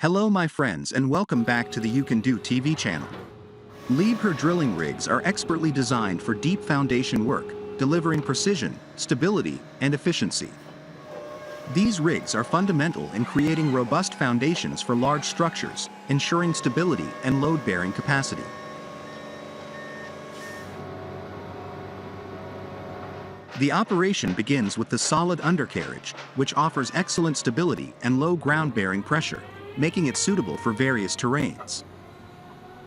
Hello my friends and welcome back to the You Can Do TV channel. Liebherr drilling rigs are expertly designed for deep foundation work, delivering precision, stability, and efficiency. These rigs are fundamental in creating robust foundations for large structures, ensuring stability and load-bearing capacity. The operation begins with the solid undercarriage, which offers excellent stability and low ground-bearing pressure, making it suitable for various terrains.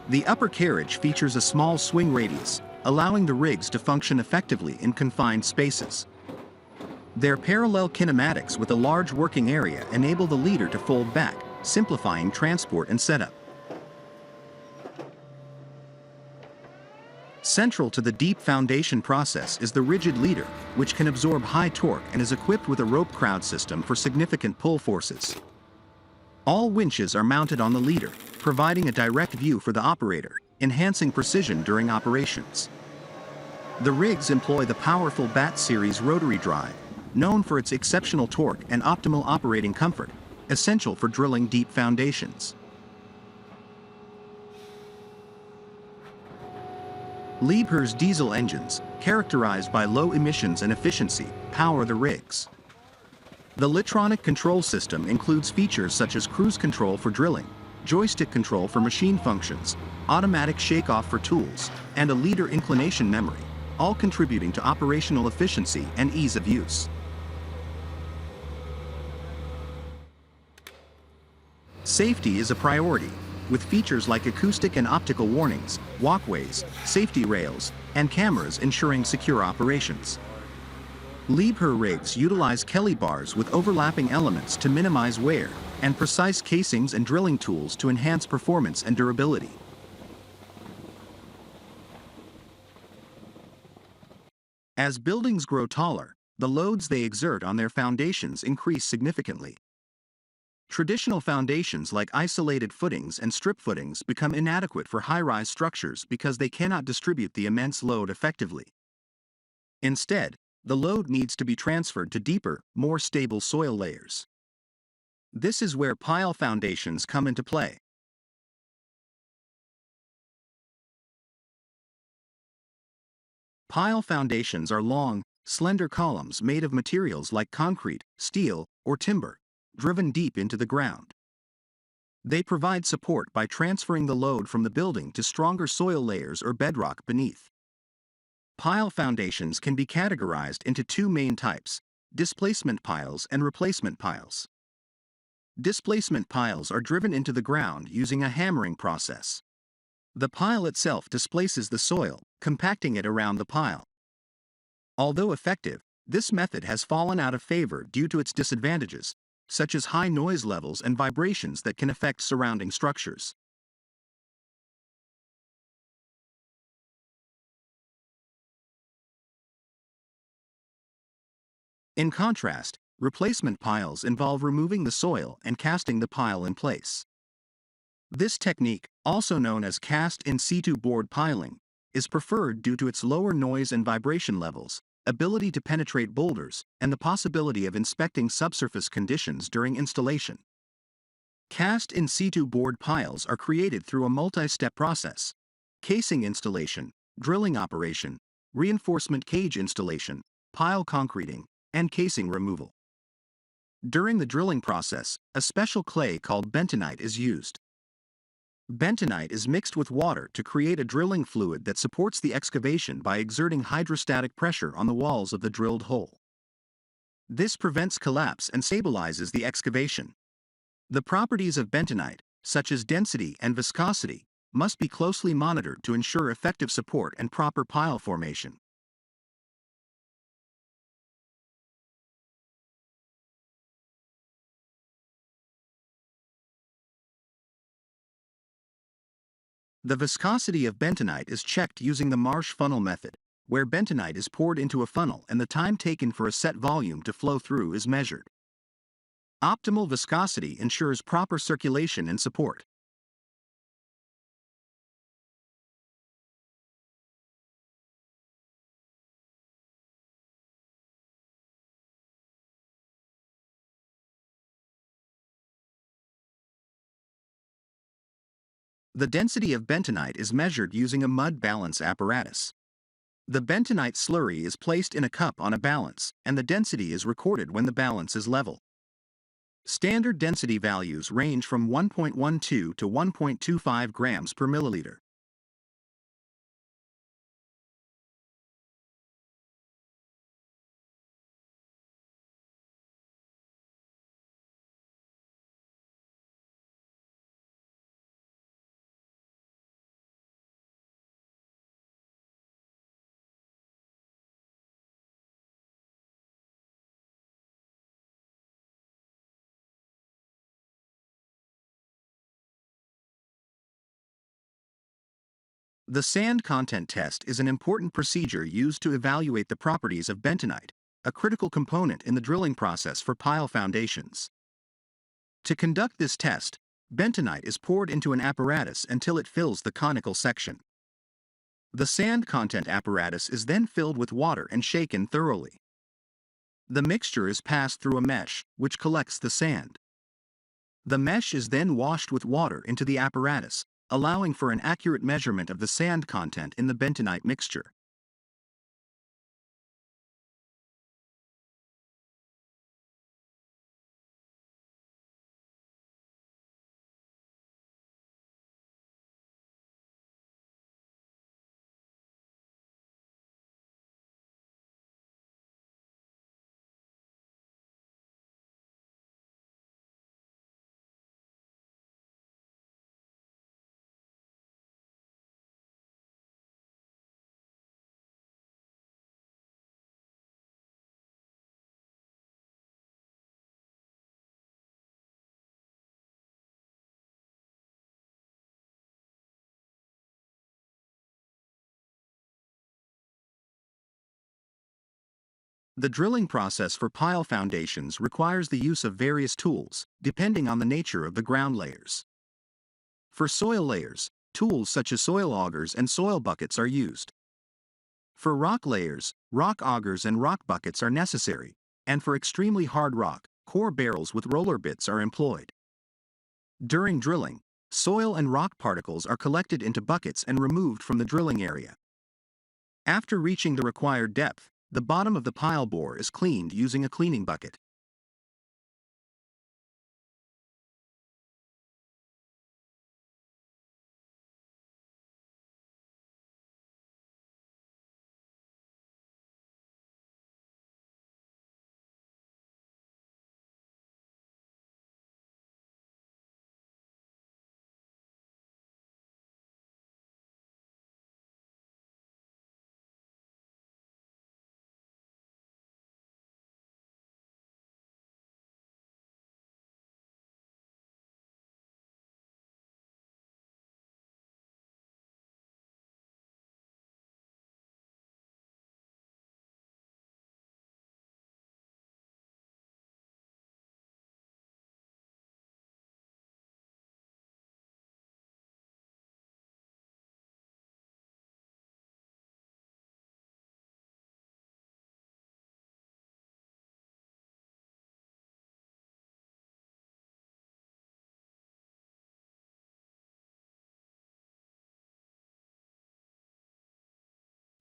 The upper carriage features a small swing radius, allowing the rigs to function effectively in confined spaces. Their parallel kinematics with a large working area enable the leader to fold back, simplifying transport and setup. Central to the deep foundation process is the rigid leader, which can absorb high torque and is equipped with a rope crowd system for significant pull forces. All winches are mounted on the leader, providing a direct view for the operator, enhancing precision during operations. The rigs employ the powerful BAT series rotary drive, known for its exceptional torque and optimal operating comfort, essential for drilling deep foundations. Liebherr's diesel engines, characterized by low emissions and efficiency, power the rigs. The Litronic control system includes features such as cruise control for drilling, joystick control for machine functions, automatic shake-off for tools, and a leader inclination memory, all contributing to operational efficiency and ease of use. Safety is a priority, with features like acoustic and optical warnings, walkways, safety rails, and cameras ensuring secure operations. Liebherr rigs utilize Kelly bars with overlapping elements to minimize wear, and precise casings and drilling tools to enhance performance and durability. As buildings grow taller, the loads they exert on their foundations increase significantly. Traditional foundations like isolated footings and strip footings become inadequate for high-rise structures because they cannot distribute the immense load effectively. Instead, the load needs to be transferred to deeper, more stable soil layers. This is where pile foundations come into play. Pile foundations are long, slender columns made of materials like concrete, steel, or timber, driven deep into the ground. They provide support by transferring the load from the building to stronger soil layers or bedrock beneath. Pile foundations can be categorized into two main types: displacement piles and replacement piles. Displacement piles are driven into the ground using a hammering process. The pile itself displaces the soil, compacting it around the pile. Although effective, this method has fallen out of favor due to its disadvantages, such as high noise levels and vibrations that can affect surrounding structures. In contrast, replacement piles involve removing the soil and casting the pile in place. This technique, also known as cast in situ board piling, is preferred due to its lower noise and vibration levels, ability to penetrate boulders, and the possibility of inspecting subsurface conditions during installation. Cast in situ board piles are created through a multi-step process: casing installation, drilling operation, reinforcement cage installation, pile concreting, and casing removal. During the drilling process, a special clay called bentonite is used. Bentonite is mixed with water to create a drilling fluid that supports the excavation by exerting hydrostatic pressure on the walls of the drilled hole. This prevents collapse and stabilizes the excavation. The properties of bentonite, such as density and viscosity, must be closely monitored to ensure effective support and proper pile formation. The viscosity of bentonite is checked using the Marsh funnel method, where bentonite is poured into a funnel and the time taken for a set volume to flow through is measured. Optimal viscosity ensures proper circulation and support. The density of bentonite is measured using a mud balance apparatus. The bentonite slurry is placed in a cup on a balance, and the density is recorded when the balance is level. Standard density values range from 1.12 to 1.25 grams per milliliter. The sand content test is an important procedure used to evaluate the properties of bentonite, a critical component in the drilling process for pile foundations. To conduct this test, bentonite is poured into an apparatus until it fills the conical section. The sand content apparatus is then filled with water and shaken thoroughly. The mixture is passed through a mesh, which collects the sand. The mesh is then washed with water into the apparatus, allowing for an accurate measurement of the sand content in the bentonite mixture. The drilling process for pile foundations requires the use of various tools, depending on the nature of the ground layers. For soil layers, tools such as soil augers and soil buckets are used. For rock layers, rock augers and rock buckets are necessary, and for extremely hard rock, core barrels with roller bits are employed. During drilling, soil and rock particles are collected into buckets and removed from the drilling area. After reaching the required depth, the bottom of the pile bore is cleaned using a cleaning bucket.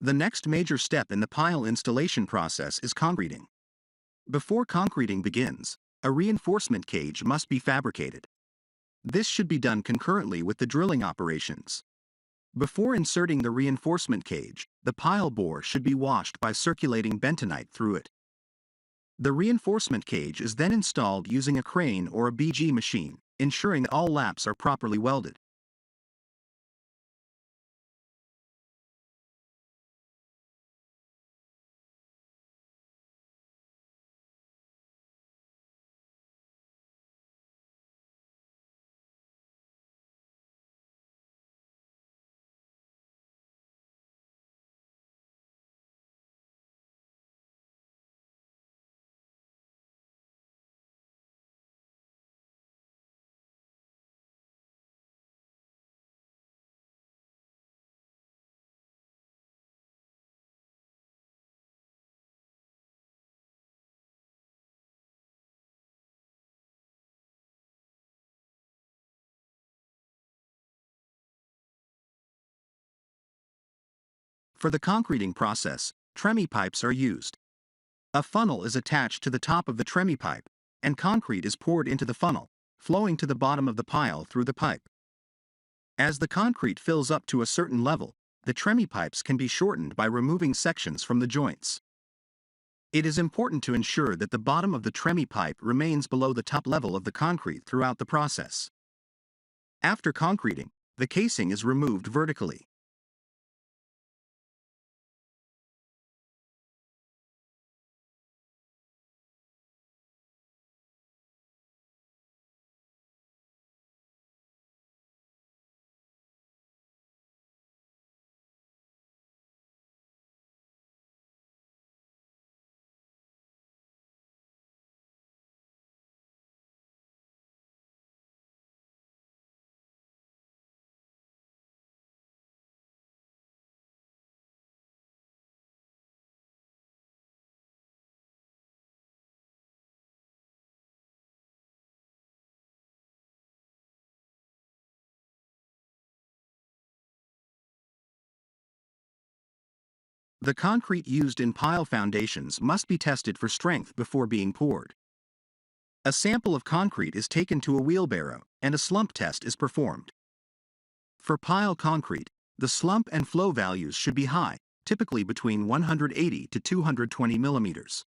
The next major step in the pile installation process is concreting. Before concreting begins, a reinforcement cage must be fabricated. This should be done concurrently with the drilling operations. Before inserting the reinforcement cage, the pile bore should be washed by circulating bentonite through it. The reinforcement cage is then installed using a crane or a BG machine, ensuring that all laps are properly welded. For the concreting process, tremie pipes are used. A funnel is attached to the top of the tremie pipe, and concrete is poured into the funnel, flowing to the bottom of the pile through the pipe. As the concrete fills up to a certain level, the tremie pipes can be shortened by removing sections from the joints. It is important to ensure that the bottom of the tremie pipe remains below the top level of the concrete throughout the process. After concreting, the casing is removed vertically. The concrete used in pile foundations must be tested for strength before being poured. A sample of concrete is taken to a wheelbarrow, and a slump test is performed. For pile concrete, the slump and flow values should be high, typically between 180 to 220 millimeters.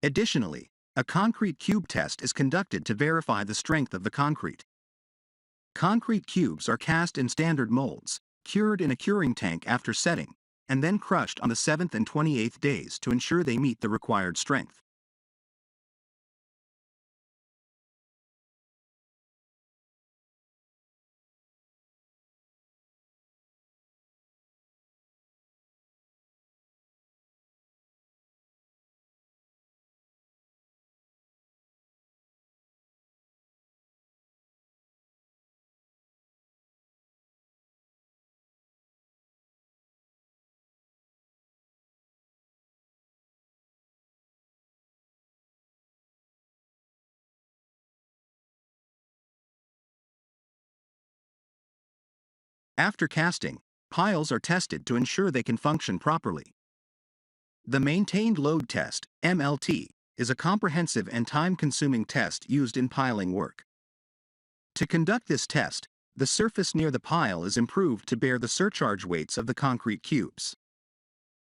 Additionally, a concrete cube test is conducted to verify the strength of the concrete. Concrete cubes are cast in standard molds, cured in a curing tank after setting, and then crushed on the 7th and 28th days to ensure they meet the required strength. After casting, piles are tested to ensure they can function properly. The Maintained Load Test, MLT, is a comprehensive and time-consuming test used in piling work. To conduct this test, the surface near the pile is improved to bear the surcharge weights of the concrete cubes.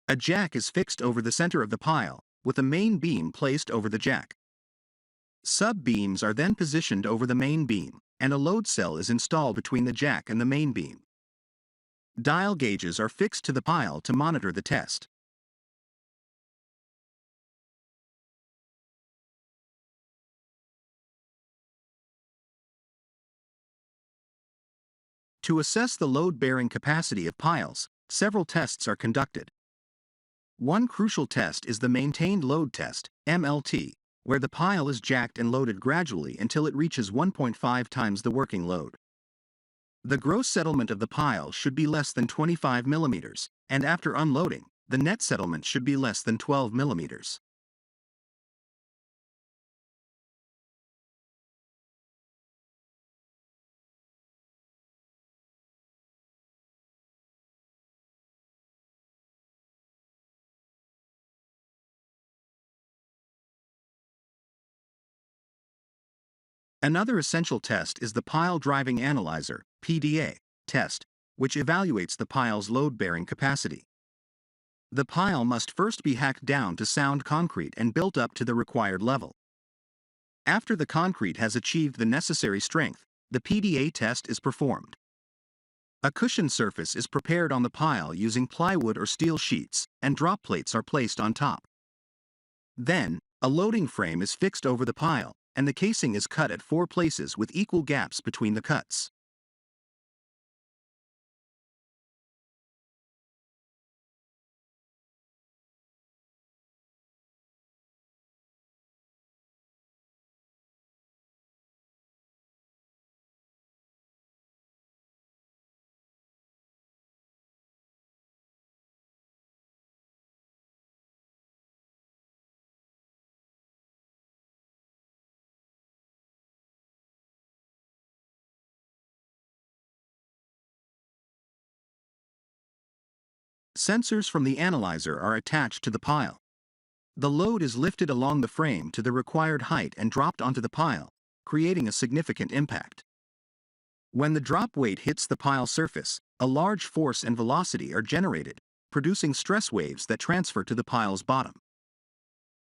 A jack is fixed over the center of the pile, with a main beam placed over the jack. Sub-beams are then positioned over the main beam, and a load cell is installed between the jack and the main beam. Dial gauges are fixed to the pile to monitor the test. To assess the load-bearing capacity of piles, several tests are conducted. One crucial test is the Maintained Load Test, MLT, where the pile is jacked and loaded gradually until it reaches 1.5 times the working load. The gross settlement of the pile should be less than 25 millimeters, and after unloading, the net settlement should be less than 12 millimeters. Another essential test is the Pile Driving Analyzer, PDA, test, which evaluates the pile's load-bearing capacity. The pile must first be hacked down to sound concrete and built up to the required level. After the concrete has achieved the necessary strength, the PDA test is performed. A cushion surface is prepared on the pile using plywood or steel sheets, and drop plates are placed on top. Then, a loading frame is fixed over the pile, and the casing is cut at 4 places with equal gaps between the cuts. Sensors from the analyzer are attached to the pile. The load is lifted along the frame to the required height and dropped onto the pile, creating a significant impact. When the drop weight hits the pile surface, a large force and velocity are generated, producing stress waves that transfer to the pile's bottom.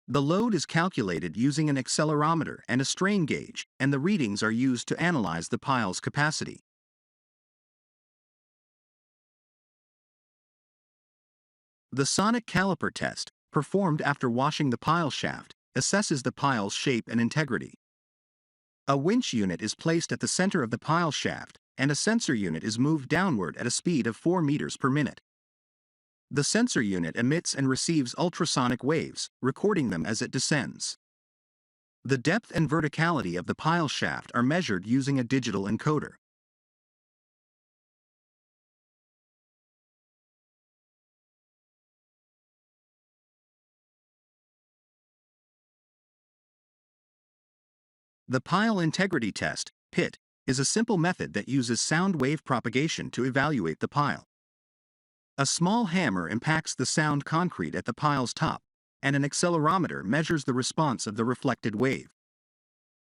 The load is calculated using an accelerometer and a strain gauge, and the readings are used to analyze the pile's capacity. The sonic caliper test, performed after washing the pile shaft, assesses the pile's shape and integrity. A winch unit is placed at the center of the pile shaft, and a sensor unit is moved downward at a speed of 4 meters per minute. The sensor unit emits and receives ultrasonic waves, recording them as it descends. The depth and verticality of the pile shaft are measured using a digital encoder. The pile integrity test, PIT, is a simple method that uses sound wave propagation to evaluate the pile. A small hammer impacts the sound concrete at the pile's top, and an accelerometer measures the response of the reflected wave.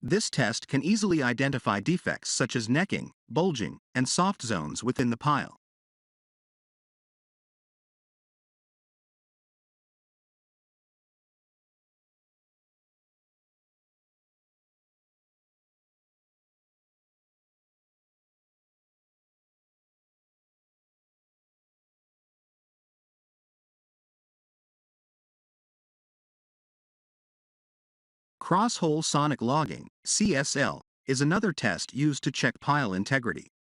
This test can easily identify defects such as necking, bulging, and soft zones within the pile. Cross-hole sonic logging, CSL, is another test used to check pile integrity.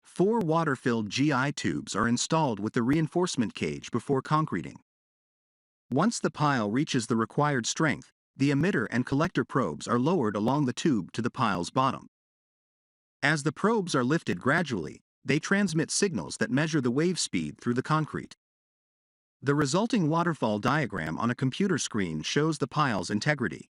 4 water-filled GI tubes are installed with the reinforcement cage before concreting. Once the pile reaches the required strength, the emitter and collector probes are lowered along the tube to the pile's bottom. As the probes are lifted gradually, they transmit signals that measure the wave speed through the concrete. The resulting waterfall diagram on a computer screen shows the pile's integrity.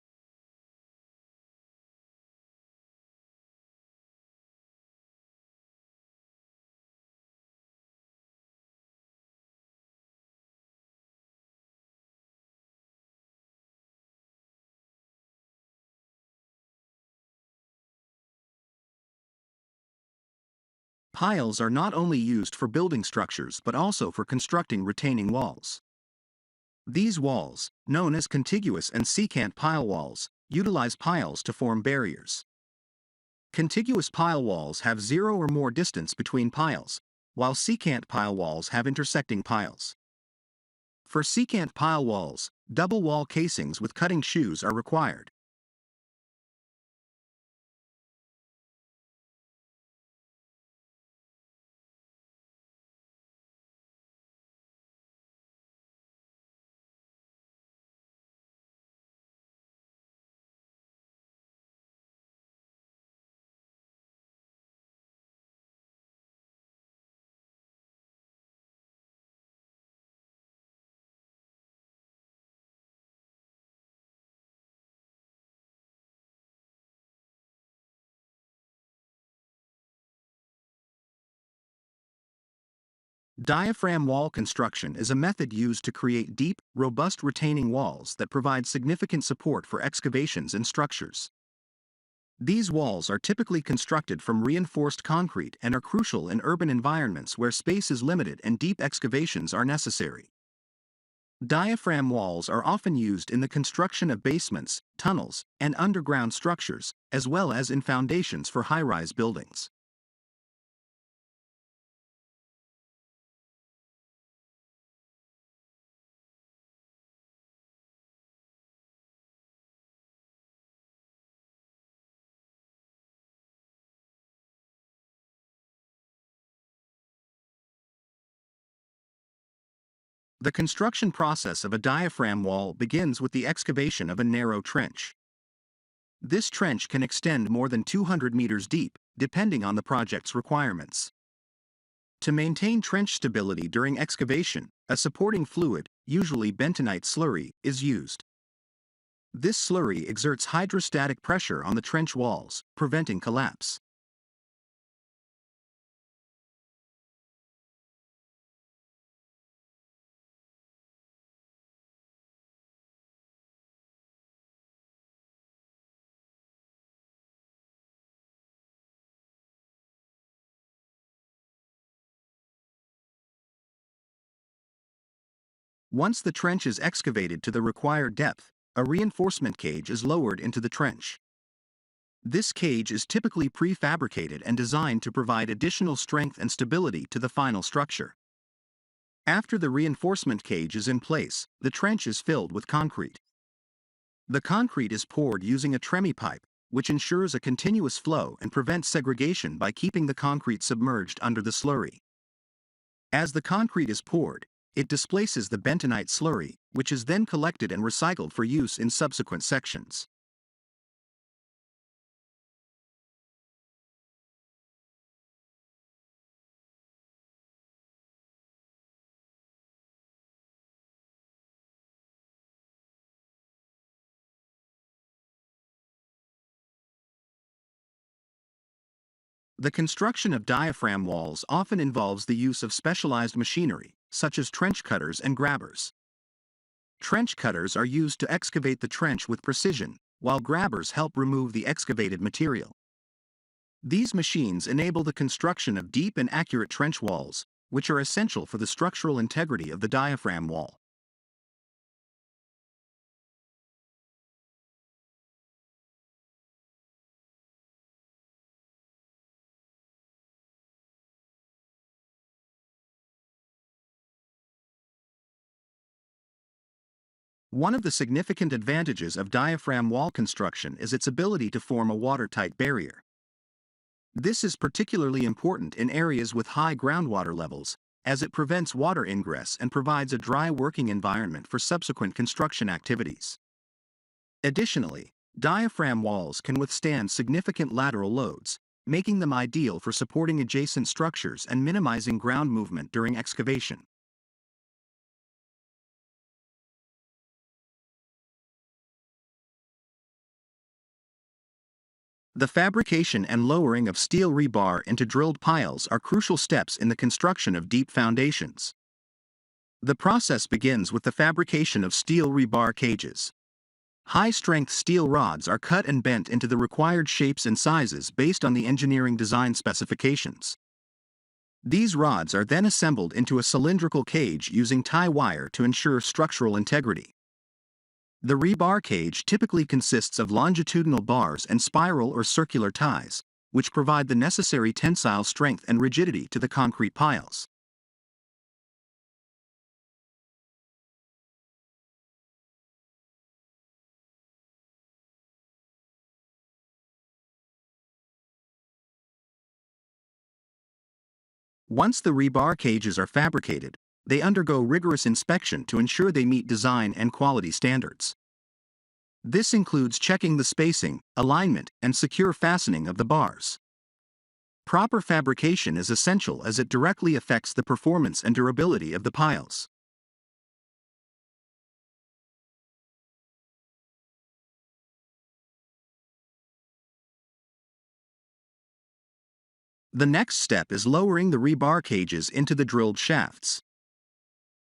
Piles are not only used for building structures but also for constructing retaining walls. These walls, known as contiguous and secant pile walls, utilize piles to form barriers. Contiguous pile walls have 0 or more distance between piles, while secant pile walls have intersecting piles. For secant pile walls, double wall casings with cutting shoes are required. Diaphragm wall construction is a method used to create deep, robust retaining walls that provide significant support for excavations and structures. These walls are typically constructed from reinforced concrete and are crucial in urban environments where space is limited and deep excavations are necessary. Diaphragm walls are often used in the construction of basements, tunnels, and underground structures, as well as in foundations for high-rise buildings. The construction process of a diaphragm wall begins with the excavation of a narrow trench. This trench can extend more than 200 meters deep, depending on the project's requirements. To maintain trench stability during excavation, a supporting fluid, usually bentonite slurry, is used. This slurry exerts hydrostatic pressure on the trench walls, preventing collapse. Once the trench is excavated to the required depth, a reinforcement cage is lowered into the trench. This cage is typically prefabricated and designed to provide additional strength and stability to the final structure. After the reinforcement cage is in place, the trench is filled with concrete. The concrete is poured using a tremie pipe, which ensures a continuous flow and prevents segregation by keeping the concrete submerged under the slurry. As the concrete is poured, it displaces the bentonite slurry, which is then collected and recycled for use in subsequent sections. The construction of diaphragm walls often involves the use of specialized machinery, such as trench cutters and grabbers. Trench cutters are used to excavate the trench with precision, while grabbers help remove the excavated material. These machines enable the construction of deep and accurate trench walls, which are essential for the structural integrity of the diaphragm wall. One of the significant advantages of diaphragm wall construction is its ability to form a watertight barrier. This is particularly important in areas with high groundwater levels, as it prevents water ingress and provides a dry working environment for subsequent construction activities. Additionally, diaphragm walls can withstand significant lateral loads, making them ideal for supporting adjacent structures and minimizing ground movement during excavation. The fabrication and lowering of steel rebar into drilled piles are crucial steps in the construction of deep foundations. The process begins with the fabrication of steel rebar cages. High-strength steel rods are cut and bent into the required shapes and sizes based on the engineering design specifications. These rods are then assembled into a cylindrical cage using tie wire to ensure structural integrity. The rebar cage typically consists of longitudinal bars and spiral or circular ties, which provide the necessary tensile strength and rigidity to the concrete piles. Once the rebar cages are fabricated, they undergo rigorous inspection to ensure they meet design and quality standards. This includes checking the spacing, alignment, and secure fastening of the bars. Proper fabrication is essential as it directly affects the performance and durability of the piles. The next step is lowering the rebar cages into the drilled shafts.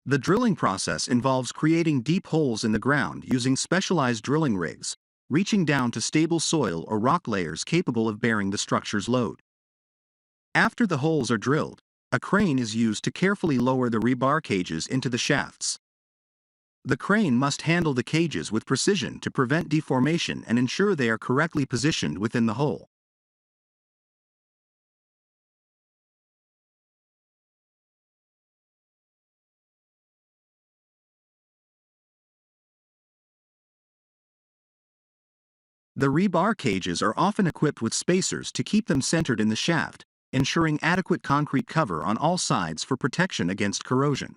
The drilling process involves creating deep holes in the ground using specialized drilling rigs, reaching down to stable soil or rock layers capable of bearing the structure's load. After the holes are drilled, a crane is used to carefully lower the rebar cages into the shafts. The crane must handle the cages with precision to prevent deformation and ensure they are correctly positioned within the hole. The rebar cages are often equipped with spacers to keep them centered in the shaft, ensuring adequate concrete cover on all sides for protection against corrosion.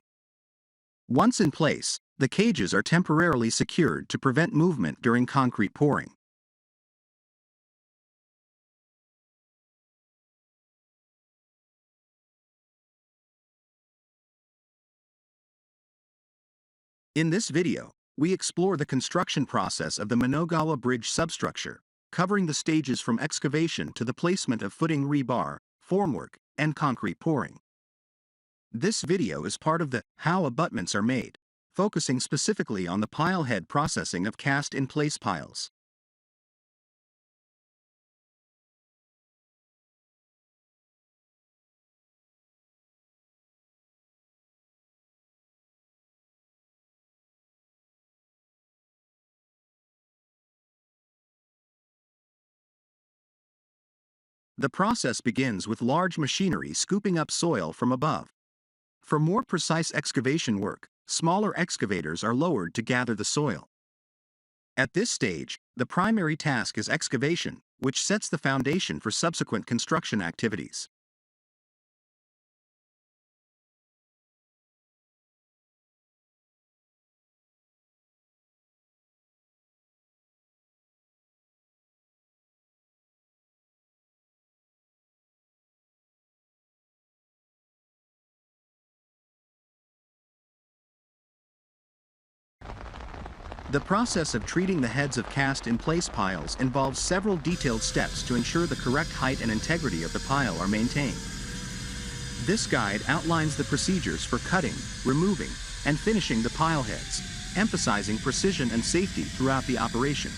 Once in place, the cages are temporarily secured to prevent movement during concrete pouring. In this video, we explore the construction process of the Managawa Bridge substructure, covering the stages from excavation to the placement of footing rebar, formwork, and concrete pouring. This video is part of the How Abutments Are Made, focusing specifically on the pile head processing of cast-in-place piles. The process begins with large machinery scooping up soil from above. For more precise excavation work, smaller excavators are lowered to gather the soil. At this stage, the primary task is excavation, which sets the foundation for subsequent construction activities. The process of treating the heads of cast-in-place piles involves several detailed steps to ensure the correct height and integrity of the pile are maintained. This guide outlines the procedures for cutting, removing, and finishing the pile heads, emphasizing precision and safety throughout the operation.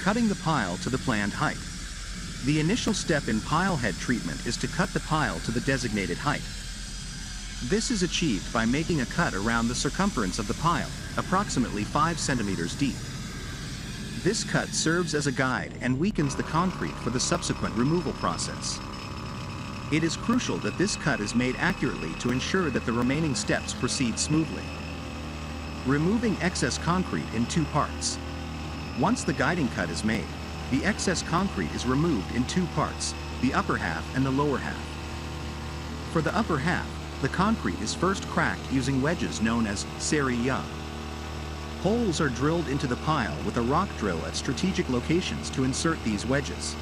Cutting the pile to the planned height. The initial step in pile head treatment is to cut the pile to the designated height. This is achieved by making a cut around the circumference of the pile, approximately 5 centimeters deep. This cut serves as a guide and weakens the concrete for the subsequent removal process. It is crucial that this cut is made accurately to ensure that the remaining steps proceed smoothly. Removing excess concrete in 2 parts. Once the guiding cut is made, the excess concrete is removed in 2 parts, the upper half and the lower half. For the upper half, the concrete is first cracked using wedges known as sari-ya. Holes are drilled into the pile with a rock drill at strategic locations to insert these wedges.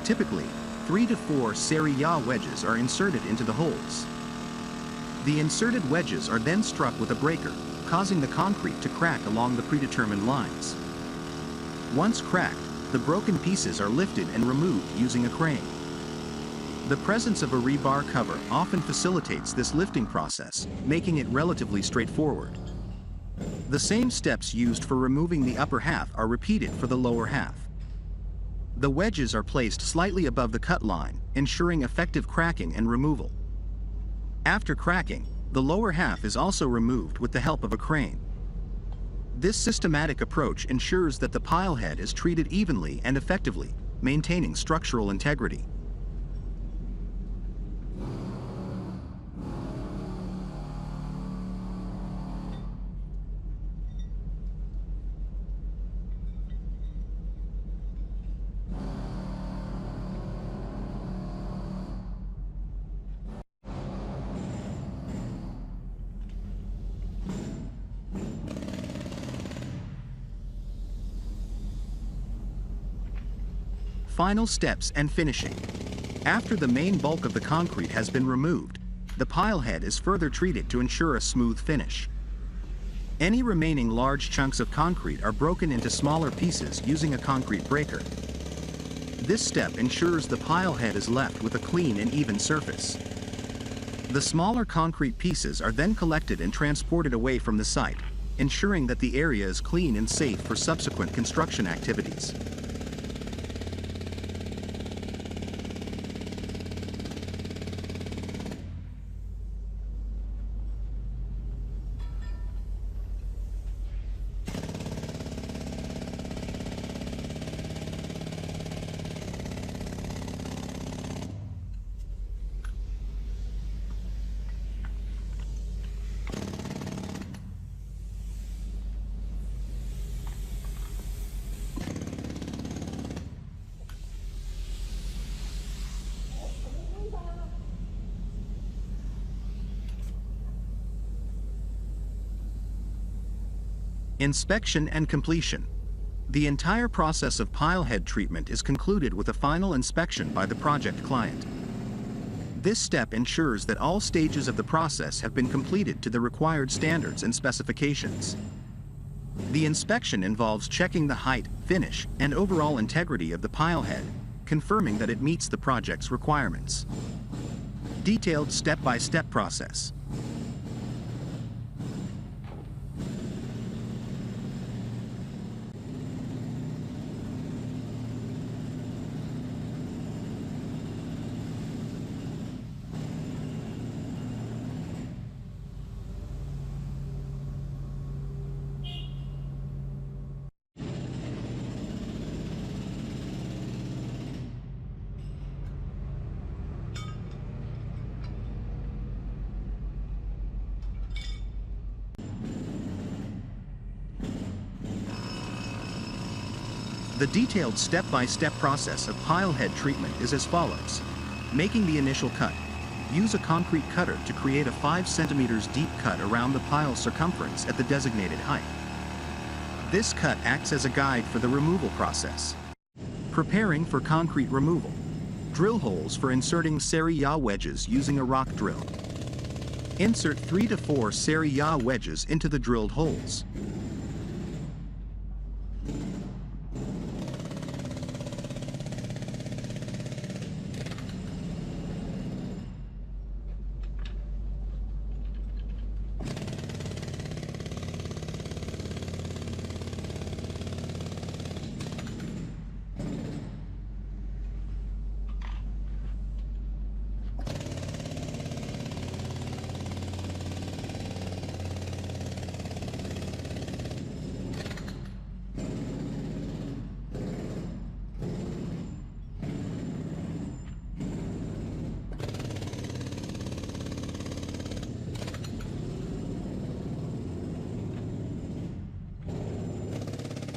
Typically, 3 to 4 sari-ya wedges are inserted into the holes. The inserted wedges are then struck with a breaker, causing the concrete to crack along the predetermined lines. Once cracked, the broken pieces are lifted and removed using a crane. The presence of a rebar cover often facilitates this lifting process, making it relatively straightforward. The same steps used for removing the upper half are repeated for the lower half. The wedges are placed slightly above the cut line, ensuring effective cracking and removal. After cracking, the lower half is also removed with the help of a crane. This systematic approach ensures that the pile head is treated evenly and effectively, maintaining structural integrity. Final steps and finishing. After the main bulk of the concrete has been removed, the pile head is further treated to ensure a smooth finish. Any remaining large chunks of concrete are broken into smaller pieces using a concrete breaker. This step ensures the pile head is left with a clean and even surface. The smaller concrete pieces are then collected and transported away from the site, ensuring that the area is clean and safe for subsequent construction activities. Inspection and completion. The entire process of pile head treatment is concluded with a final inspection by the project client. This step ensures that all stages of the process have been completed to the required standards and specifications. The inspection involves checking the height, finish, and overall integrity of the pile head, confirming that it meets the project's requirements. Detailed step-by-step process. The detailed step-by-step process of pile head treatment is as follows. Making the initial cut. Use a concrete cutter to create a 5 centimeters deep cut around the pile circumference at the designated height. This cut acts as a guide for the removal process. Preparing for concrete removal. Drill holes for inserting seri-yaw wedges using a rock drill. Insert 3 to 4 seri-yaw wedges into the drilled holes.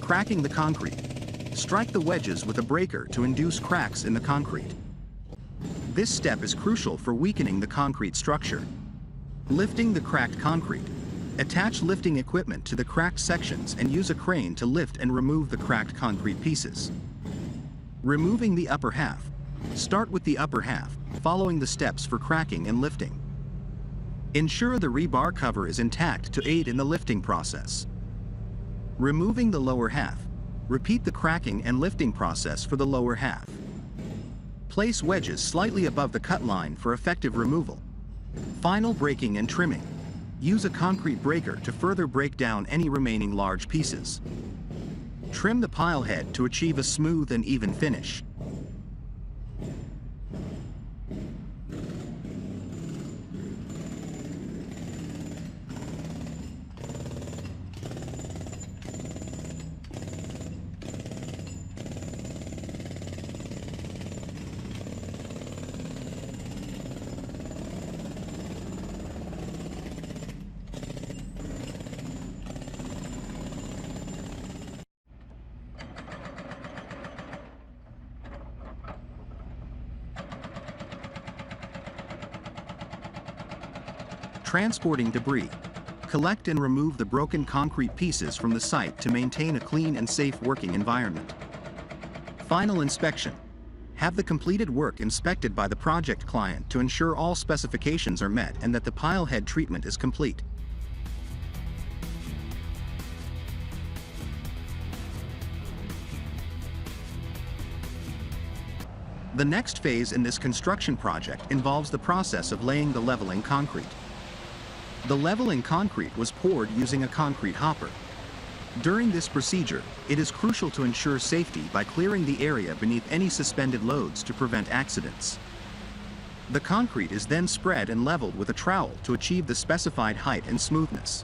Cracking the concrete. Strike the wedges with a breaker to induce cracks in the concrete. This step is crucial for weakening the concrete structure. Lifting the cracked concrete. Attach lifting equipment to the cracked sections and use a crane to lift and remove the cracked concrete pieces. Removing the upper half. Start with the upper half, following the steps for cracking and lifting. Ensure the rebar cover is intact to aid in the lifting process. Removing the lower half. Repeat the cracking and lifting process for the lower half. Place wedges slightly above the cut line for effective removal. Final breaking and trimming. Use a concrete breaker to further break down any remaining large pieces. Trim the pile head to achieve a smooth and even finish. Transporting debris. Collect and remove the broken concrete pieces from the site to maintain a clean and safe working environment. Final inspection. Have the completed work inspected by the project client to ensure all specifications are met and that the pile head treatment is complete. The next phase in this construction project involves the process of laying the leveling concrete. The leveling concrete was poured using a concrete hopper. During this procedure, it is crucial to ensure safety by clearing the area beneath any suspended loads to prevent accidents. The concrete is then spread and leveled with a trowel to achieve the specified height and smoothness.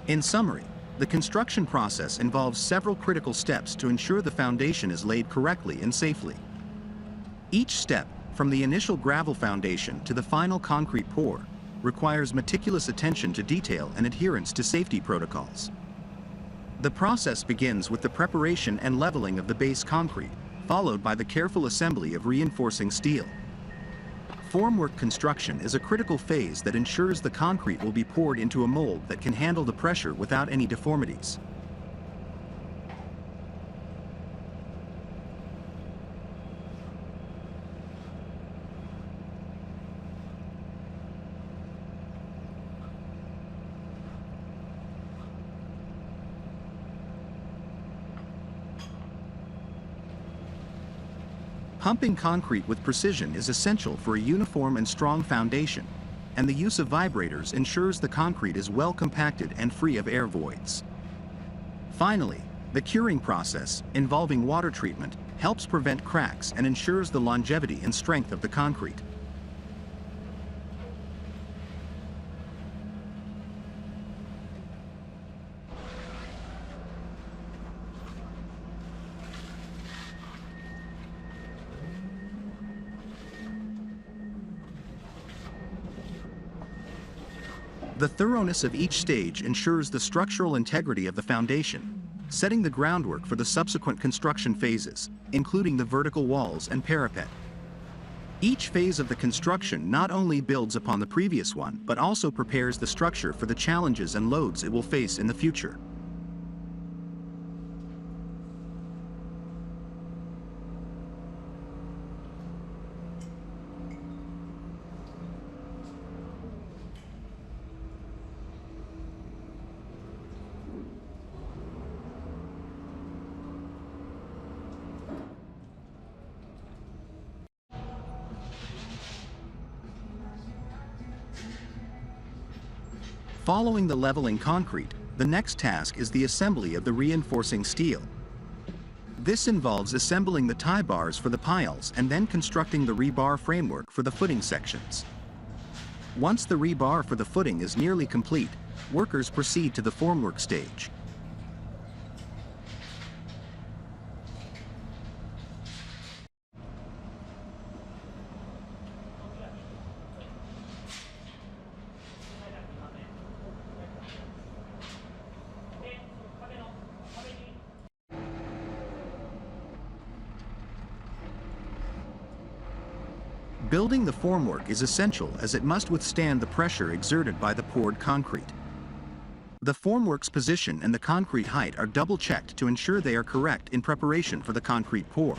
In summary, the construction process involves several critical steps to ensure the foundation is laid correctly and safely. Each step, from the initial gravel foundation to the final concrete pour, requires meticulous attention to detail and adherence to safety protocols. The process begins with the preparation and leveling of the base concrete, followed by the careful assembly of reinforcing steel. Formwork construction is a critical phase that ensures the concrete will be poured into a mold that can handle the pressure without any deformities. Pumping concrete with precision is essential for a uniform and strong foundation, and the use of vibrators ensures the concrete is well compacted and free of air voids. Finally, the curing process, involving water treatment, helps prevent cracks and ensures the longevity and strength of the concrete. The thoroughness of each stage ensures the structural integrity of the foundation, setting the groundwork for the subsequent construction phases, including the vertical walls and parapet. Each phase of the construction not only builds upon the previous one but also prepares the structure for the challenges and loads it will face in the future. Following the leveling concrete, the next task is the assembly of the reinforcing steel. This involves assembling the tie bars for the piles and then constructing the rebar framework for the footing sections. Once the rebar for the footing is nearly complete, workers proceed to the formwork stage. Building the formwork is essential as it must withstand the pressure exerted by the poured concrete. The formwork's position and the concrete height are double-checked to ensure they are correct in preparation for the concrete pour.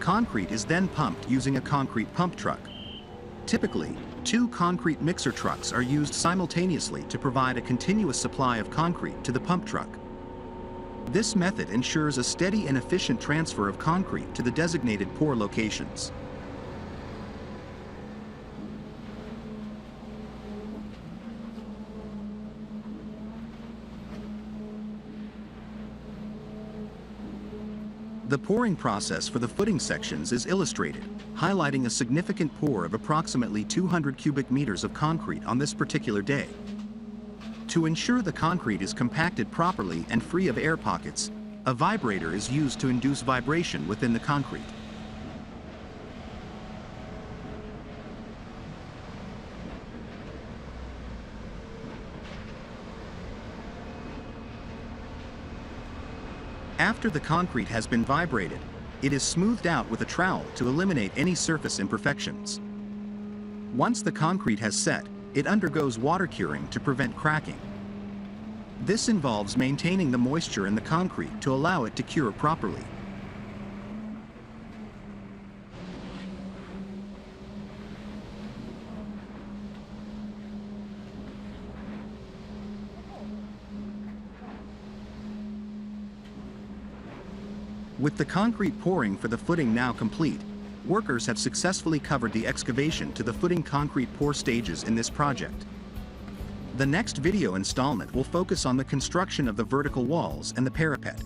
Concrete is then pumped using a concrete pump truck. Typically, 2 concrete mixer trucks are used simultaneously to provide a continuous supply of concrete to the pump truck. This method ensures a steady and efficient transfer of concrete to the designated pour locations. The pouring process for the footing sections is illustrated, highlighting a significant pour of approximately 200 cubic meters of concrete on this particular day. To ensure the concrete is compacted properly and free of air pockets, a vibrator is used to induce vibration within the concrete. After the concrete has been vibrated, it is smoothed out with a trowel to eliminate any surface imperfections. Once the concrete has set, it undergoes water curing to prevent cracking. This involves maintaining the moisture in the concrete to allow it to cure properly. With the concrete pouring for the footing now complete, workers have successfully covered the excavation to the footing concrete pour stages in this project. The next video installment will focus on the construction of the vertical walls and the parapet.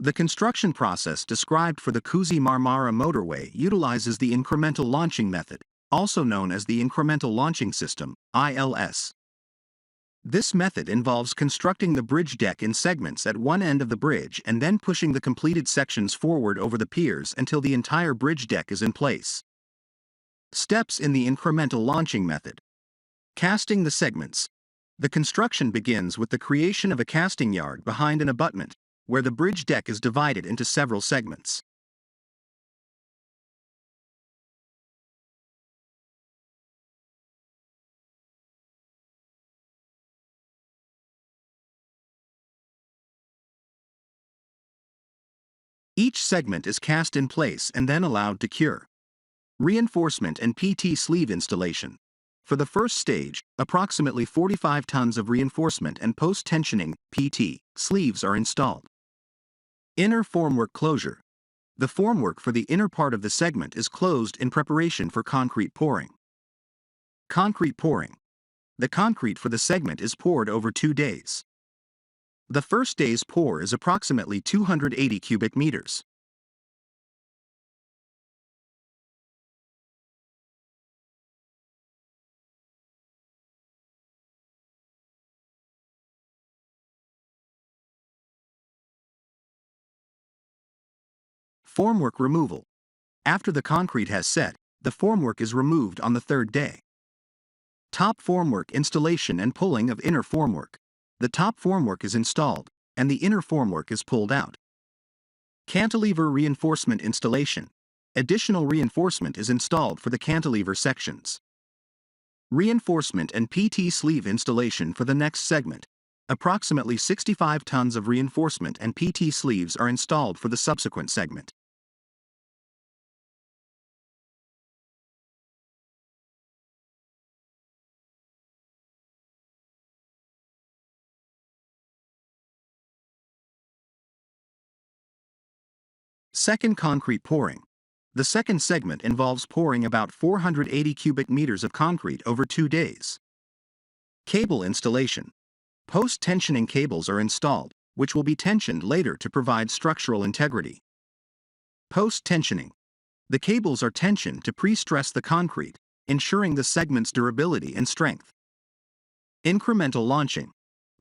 The construction process described for the Kachhi-Marmara motorway utilizes the incremental launching method, also known as the incremental launching system, ILS. This method involves constructing the bridge deck in segments at one end of the bridge and then pushing the completed sections forward over the piers until the entire bridge deck is in place. Steps in the incremental launching method. Casting the segments. The construction begins with the creation of a casting yard behind an abutment, where the bridge deck is divided into several segments. Each segment is cast in place and then allowed to cure. Reinforcement and PT sleeve installation. For the first stage, approximately 45 tons of reinforcement and post-tensioning PT sleeves are installed. Inner formwork closure. The formwork for the inner part of the segment is closed in preparation for concrete pouring. Concrete pouring. The concrete for the segment is poured over 2 days. The first day's pour is approximately 280 cubic meters. Formwork removal. After the concrete has set, the formwork is removed on the third day. Top formwork installation and pulling of inner formwork. The top formwork is installed, and the inner formwork is pulled out. Cantilever reinforcement installation. Additional reinforcement is installed for the cantilever sections. Reinforcement and PT sleeve installation for the next segment. Approximately 65 tons of reinforcement and PT sleeves are installed for the subsequent segment. Second concrete pouring. The second segment involves pouring about 480 cubic meters of concrete over 2 days. Cable installation. Post-tensioning cables are installed, which will be tensioned later to provide structural integrity. Post-tensioning. The cables are tensioned to pre-stress the concrete, ensuring the segment's durability and strength. Incremental launching.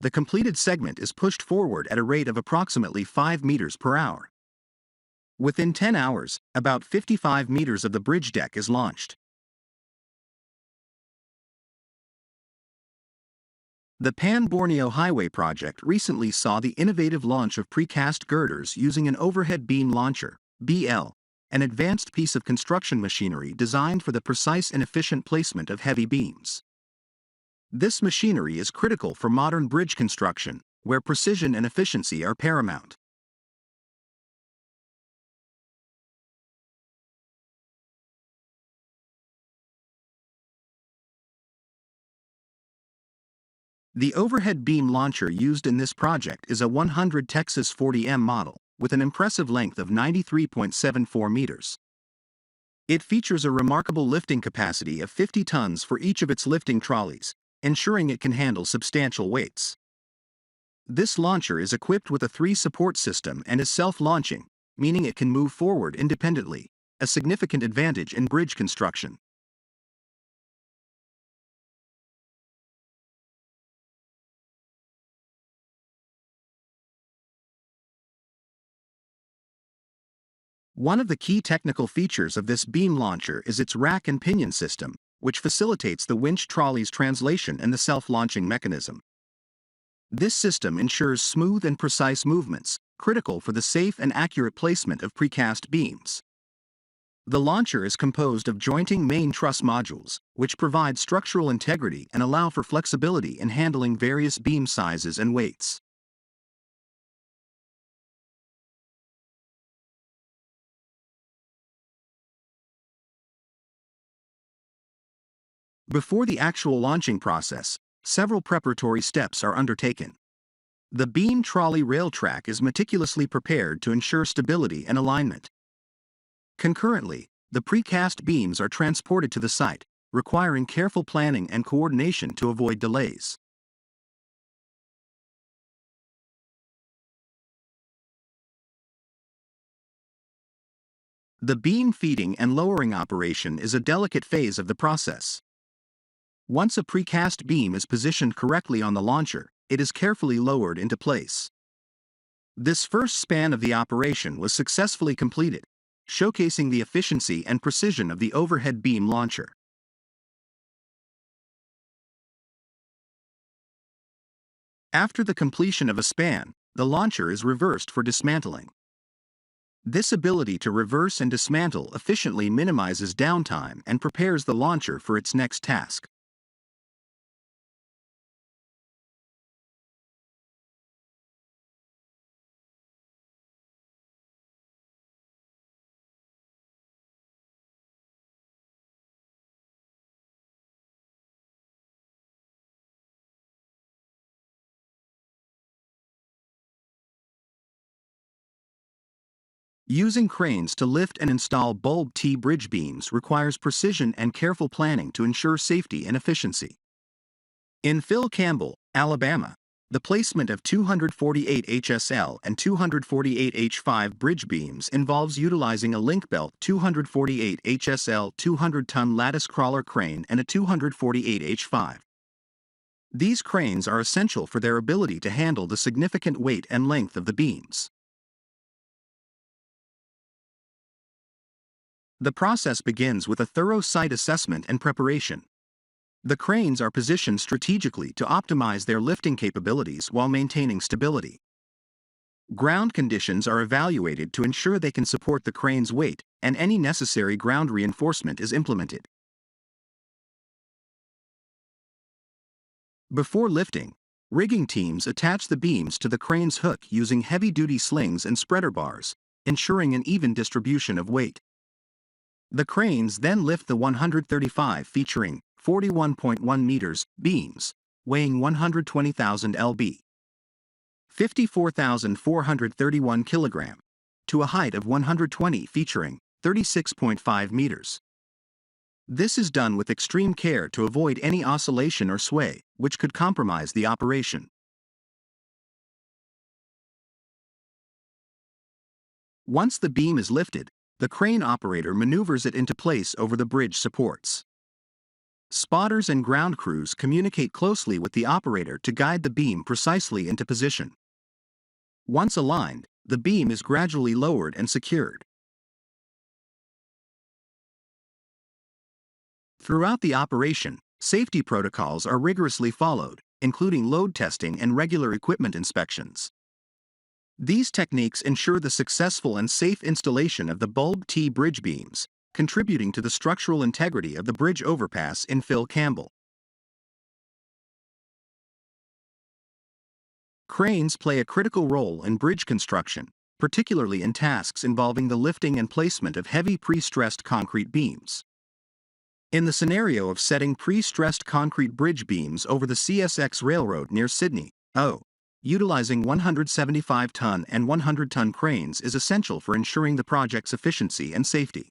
The completed segment is pushed forward at a rate of approximately 5 meters per hour. Within 10 hours, about 55 meters of the bridge deck is launched. The Pan-Borneo Highway project recently saw the innovative launch of precast girders using an overhead beam launcher, BL, an advanced piece of construction machinery designed for the precise and efficient placement of heavy beams. This machinery is critical for modern bridge construction, where precision and efficiency are paramount. The overhead beam launcher used in this project is a 100 Texas 40M model, with an impressive length of 93.74 meters. It features a remarkable lifting capacity of 50 tons for each of its lifting trolleys, ensuring it can handle substantial weights. This launcher is equipped with a 3-support system and is self-launching, meaning it can move forward independently, a significant advantage in bridge construction. One of the key technical features of this beam launcher is its rack and pinion system, which facilitates the winch trolley's translation and the self-launching mechanism. This system ensures smooth and precise movements, critical for the safe and accurate placement of precast beams. The launcher is composed of jointing main truss modules, which provide structural integrity and allow for flexibility in handling various beam sizes and weights. Before the actual launching process, several preparatory steps are undertaken. The beam trolley rail track is meticulously prepared to ensure stability and alignment. Concurrently, the precast beams are transported to the site, requiring careful planning and coordination to avoid delays. The beam feeding and lowering operation is a delicate phase of the process. Once a precast beam is positioned correctly on the launcher, it is carefully lowered into place. This first span of the operation was successfully completed, showcasing the efficiency and precision of the overhead beam launcher. After the completion of a span, the launcher is reversed for dismantling. This ability to reverse and dismantle efficiently minimizes downtime and prepares the launcher for its next task. Using cranes to lift and install bulb T bridge beams requires precision and careful planning to ensure safety and efficiency. In Phil Campbell, Alabama, the placement of 248 HSL and 248 H5 bridge beams involves utilizing a link belt 248 HSL 200-ton lattice crawler crane and a 248 H5. These cranes are essential for their ability to handle the significant weight and length of the beams. The process begins with a thorough site assessment and preparation. The cranes are positioned strategically to optimize their lifting capabilities while maintaining stability. Ground conditions are evaluated to ensure they can support the crane's weight, and any necessary ground reinforcement is implemented. Before lifting, rigging teams attach the beams to the crane's hook using heavy-duty slings and spreader bars, ensuring an even distribution of weight. The cranes then lift the 135 featuring 41.1 meters beams, weighing 120,000 lb, 54,431 kilogram, to a height of 120 featuring 36.5 meters. This is done with extreme care to avoid any oscillation or sway, which could compromise the operation. Once the beam is lifted, the crane operator maneuvers it into place over the bridge supports. Spotters and ground crews communicate closely with the operator to guide the beam precisely into position. Once aligned, the beam is gradually lowered and secured. Throughout the operation, safety protocols are rigorously followed, including load testing and regular equipment inspections. These techniques ensure the successful and safe installation of the bulb T bridge beams, contributing to the structural integrity of the bridge overpass in Phil Campbell. Cranes play a critical role in bridge construction, particularly in tasks involving the lifting and placement of heavy pre-stressed concrete beams. In the scenario of setting pre-stressed concrete bridge beams over the CSX Railroad near Sydney, utilizing 175-ton and 100-ton cranes is essential for ensuring the project's efficiency and safety.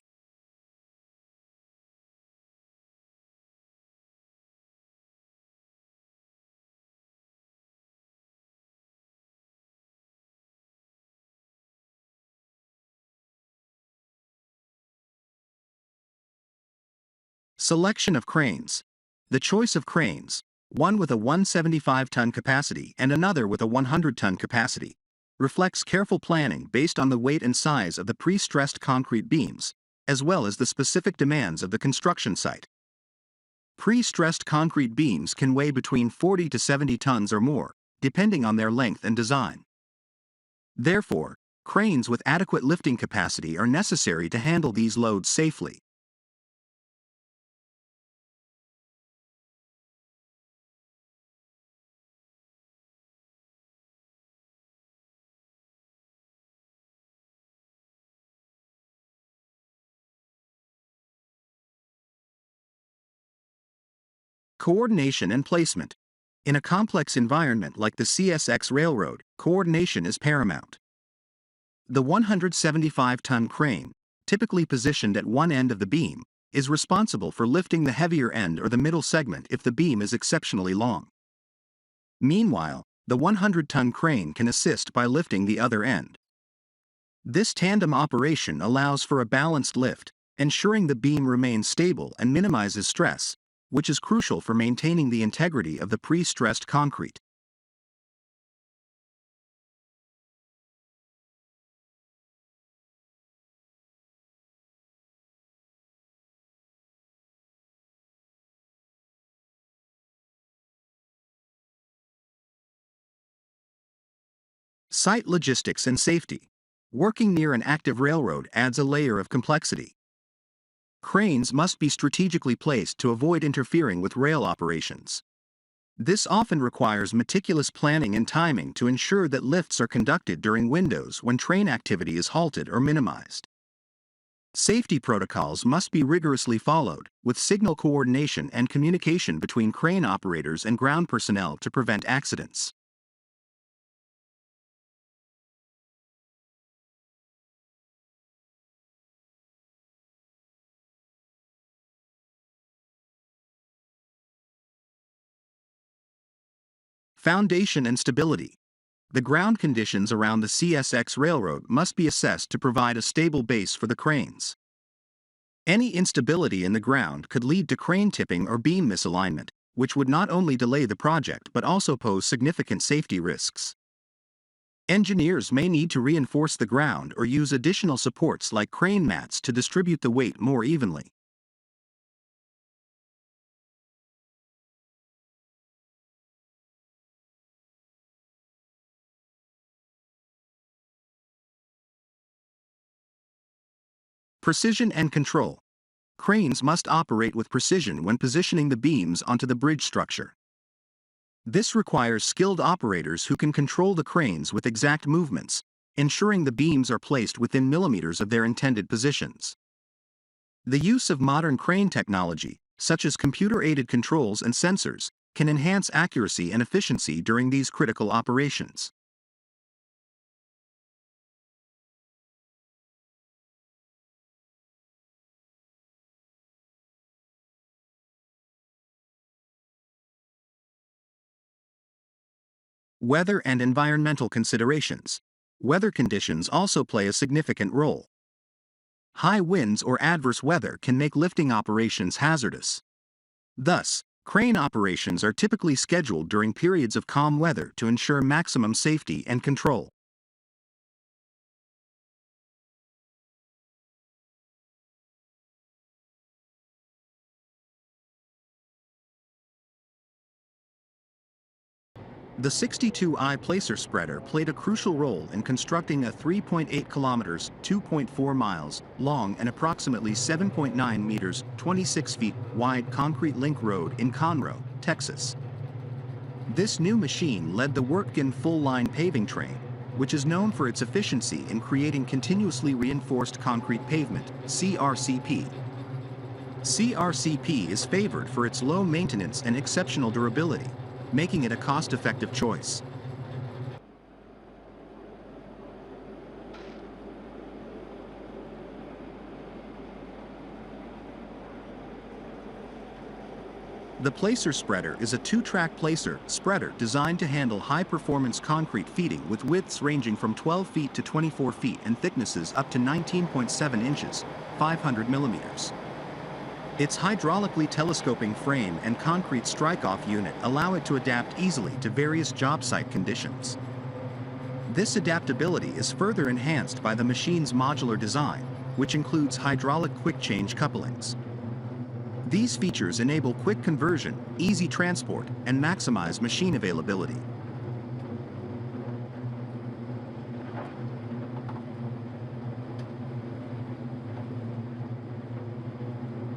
Selection of cranes. The choice of cranes, one with a 175-ton capacity and another with a 100-ton capacity, reflects careful planning based on the weight and size of the pre-stressed concrete beams, as well as the specific demands of the construction site. Pre-stressed concrete beams can weigh between 40 to 70 tons or more, depending on their length and design. Therefore, cranes with adequate lifting capacity are necessary to handle these loads safely. Coordination and placement. In a complex environment like the CSX Railroad, coordination is paramount. The 175-ton crane, typically positioned at one end of the beam, is responsible for lifting the heavier end or the middle segment if the beam is exceptionally long. Meanwhile, the 100-ton crane can assist by lifting the other end. This tandem operation allows for a balanced lift, ensuring the beam remains stable and minimizes stress, which is crucial for maintaining the integrity of the pre-stressed concrete. Site logistics and safety. Working near an active railroad adds a layer of complexity. Cranes must be strategically placed to avoid interfering with rail operations. This often requires meticulous planning and timing to ensure that lifts are conducted during windows when train activity is halted or minimized. Safety protocols must be rigorously followed, with signal coordination and communication between crane operators and ground personnel to prevent accidents. Foundation and stability. The ground conditions around the CSX railroad must be assessed to provide a stable base for the cranes. Any instability in the ground could lead to crane tipping or beam misalignment, which would not only delay the project but also pose significant safety risks. Engineers may need to reinforce the ground or use additional supports like crane mats to distribute the weight more evenly. Precision and control. Cranes must operate with precision when positioning the beams onto the bridge structure. This requires skilled operators who can control the cranes with exact movements, ensuring the beams are placed within millimeters of their intended positions. The use of modern crane technology, such as computer-aided controls and sensors, can enhance accuracy and efficiency during these critical operations. Weather and environmental considerations. Weather conditions also play a significant role. High winds or adverse weather can make lifting operations hazardous. Thus, crane operations are typically scheduled during periods of calm weather to ensure maximum safety and control. The 62I placer spreader played a crucial role in constructing a 3.8 kilometers, 2.4 miles long and approximately 7.9 meters, 26 feet wide concrete link road in Conroe, Texas. This new machine led the Wirtgen full-line paving train, which is known for its efficiency in creating continuously reinforced concrete pavement, CRCP. CRCP is favored for its low maintenance and exceptional durability, making it a cost-effective choice. The placer spreader is a two-track placer spreader designed to handle high-performance concrete feeding with widths ranging from 12 feet to 24 feet and thicknesses up to 19.7 inches, 500 millimeters. Its hydraulically telescoping frame and concrete strike-off unit allow it to adapt easily to various job site conditions. This adaptability is further enhanced by the machine's modular design, which includes hydraulic quick-change couplings. These features enable quick conversion, easy transport, and maximize machine availability.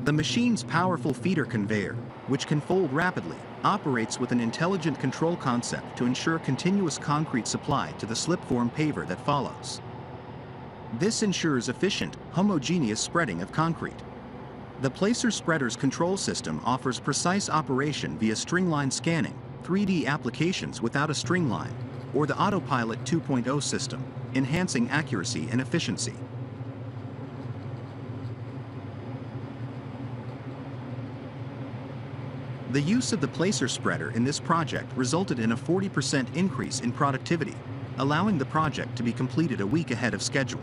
The machine's powerful feeder conveyor, which can fold rapidly, operates with an intelligent control concept to ensure continuous concrete supply to the slip-form paver that follows. This ensures efficient, homogeneous spreading of concrete. The placer spreader's control system offers precise operation via stringline scanning, 3D applications without a string line, or the Autopilot 2.0 system, enhancing accuracy and efficiency. The use of the placer spreader in this project resulted in a 40% increase in productivity, allowing the project to be completed a week ahead of schedule.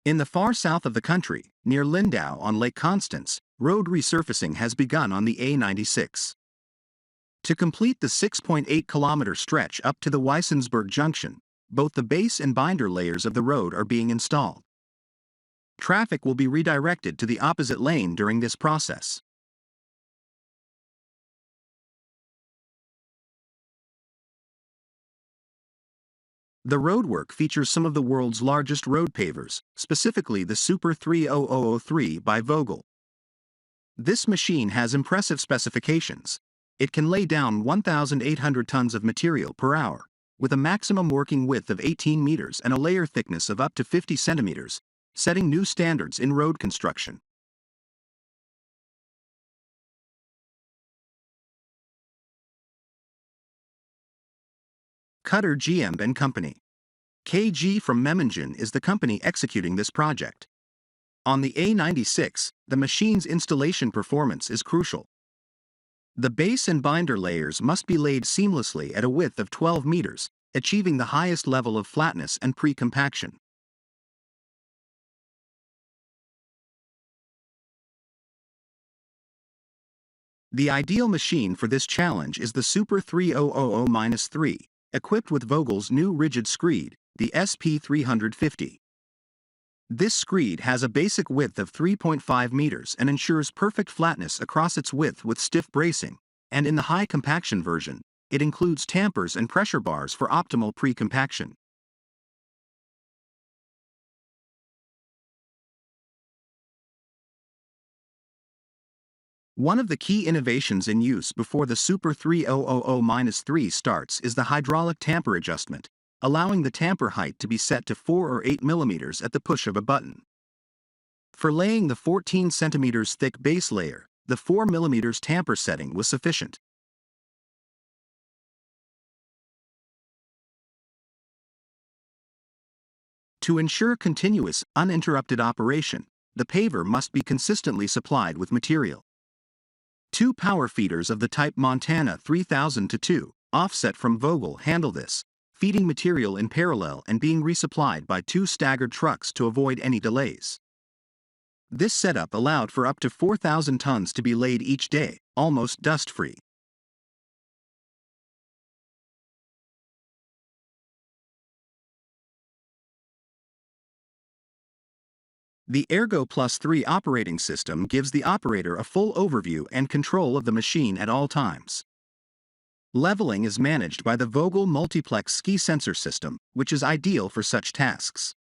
In the far south of the country, near Lindau on Lake Constance, road resurfacing has begun on the A96. To complete the 6.8-kilometer stretch up to the Weissensburg Junction, both the base and binder layers of the road are being installed. Traffic will be redirected to the opposite lane during this process. The roadwork features some of the world's largest road pavers, specifically the Super 30003 by Vogel. This machine has impressive specifications. It can lay down 1,800 tons of material per hour, with a maximum working width of 18 meters and a layer thickness of up to 50 centimeters, setting new standards in road construction. Cutter GM and Company. KG from Memmingen is the company executing this project. On the A96, the machine's installation performance is crucial. The base and binder layers must be laid seamlessly at a width of 12 meters, achieving the highest level of flatness and pre-compaction. The ideal machine for this challenge is the Super 3000-3, equipped with Vogel's new rigid screed, the SP350. This screed has a basic width of 3.5 meters and ensures perfect flatness across its width with stiff bracing, and in the high compaction version, it includes tampers and pressure bars for optimal pre-compaction. One of the key innovations in use before the Super 3000-3 starts is the hydraulic tamper adjustment, allowing the tamper height to be set to 4 or 8 millimeters at the push of a button. For laying the 14 centimeters thick base layer, the 4 millimeters tamper setting was sufficient. To ensure continuous, uninterrupted operation, the paver must be consistently supplied with material. Two power feeders of the type Montana 3000-2, offset from Vogel, handle this, feeding material in parallel and being resupplied by two staggered trucks to avoid any delays. This setup allowed for up to 4,000 tons to be laid each day, almost dust-free. The Ergo Plus 3 operating system gives the operator a full overview and control of the machine at all times. Leveling is managed by the Vogel Multiplex Ski Sensor System, which is ideal for such tasks.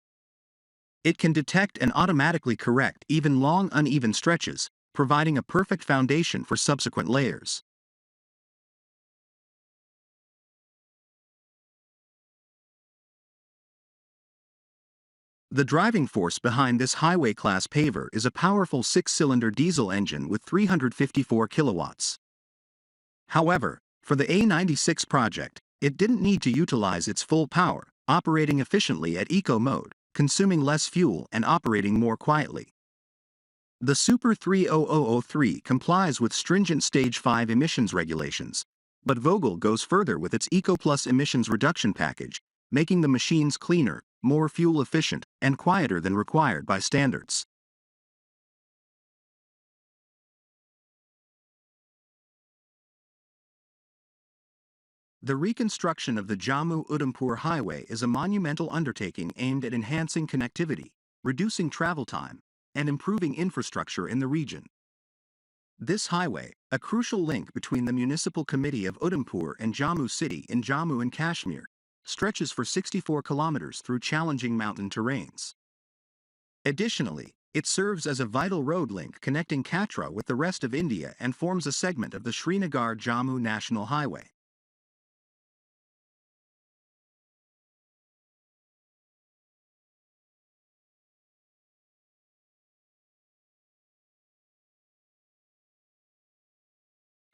It can detect and automatically correct even long uneven stretches, providing a perfect foundation for subsequent layers. The driving force behind this highway-class paver is a powerful 6-cylinder diesel engine with 354 kilowatts. However, for the A96 project, it didn't need to utilize its full power, operating efficiently at eco mode, consuming less fuel and operating more quietly. The Super 3000-3 complies with stringent Stage 5 emissions regulations, but Vogel goes further with its Eco Plus emissions reduction package, making the machines cleaner, more fuel efficient, and quieter than required by standards. The reconstruction of the Jammu Udhampur highway is a monumental undertaking aimed at enhancing connectivity, reducing travel time, and improving infrastructure in the region. This highway, a crucial link between the municipal committee of Udhampur and Jammu city in Jammu and Kashmir, stretches for 64 kilometers through challenging mountain terrains. Additionally, it serves as a vital road link connecting Katra with the rest of India and forms a segment of the Srinagar-Jammu National Highway.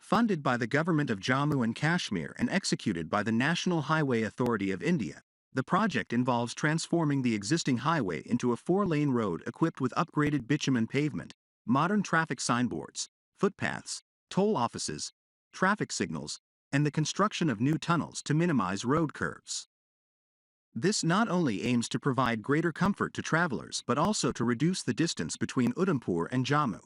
Funded by the government of Jammu and Kashmir and executed by the National Highway Authority of India, the project involves transforming the existing highway into a 4-lane road equipped with upgraded bitumen pavement, modern traffic signboards, footpaths, toll offices, traffic signals, and the construction of new tunnels to minimize road curves. This not only aims to provide greater comfort to travelers but also to reduce the distance between Udhampur and Jammu.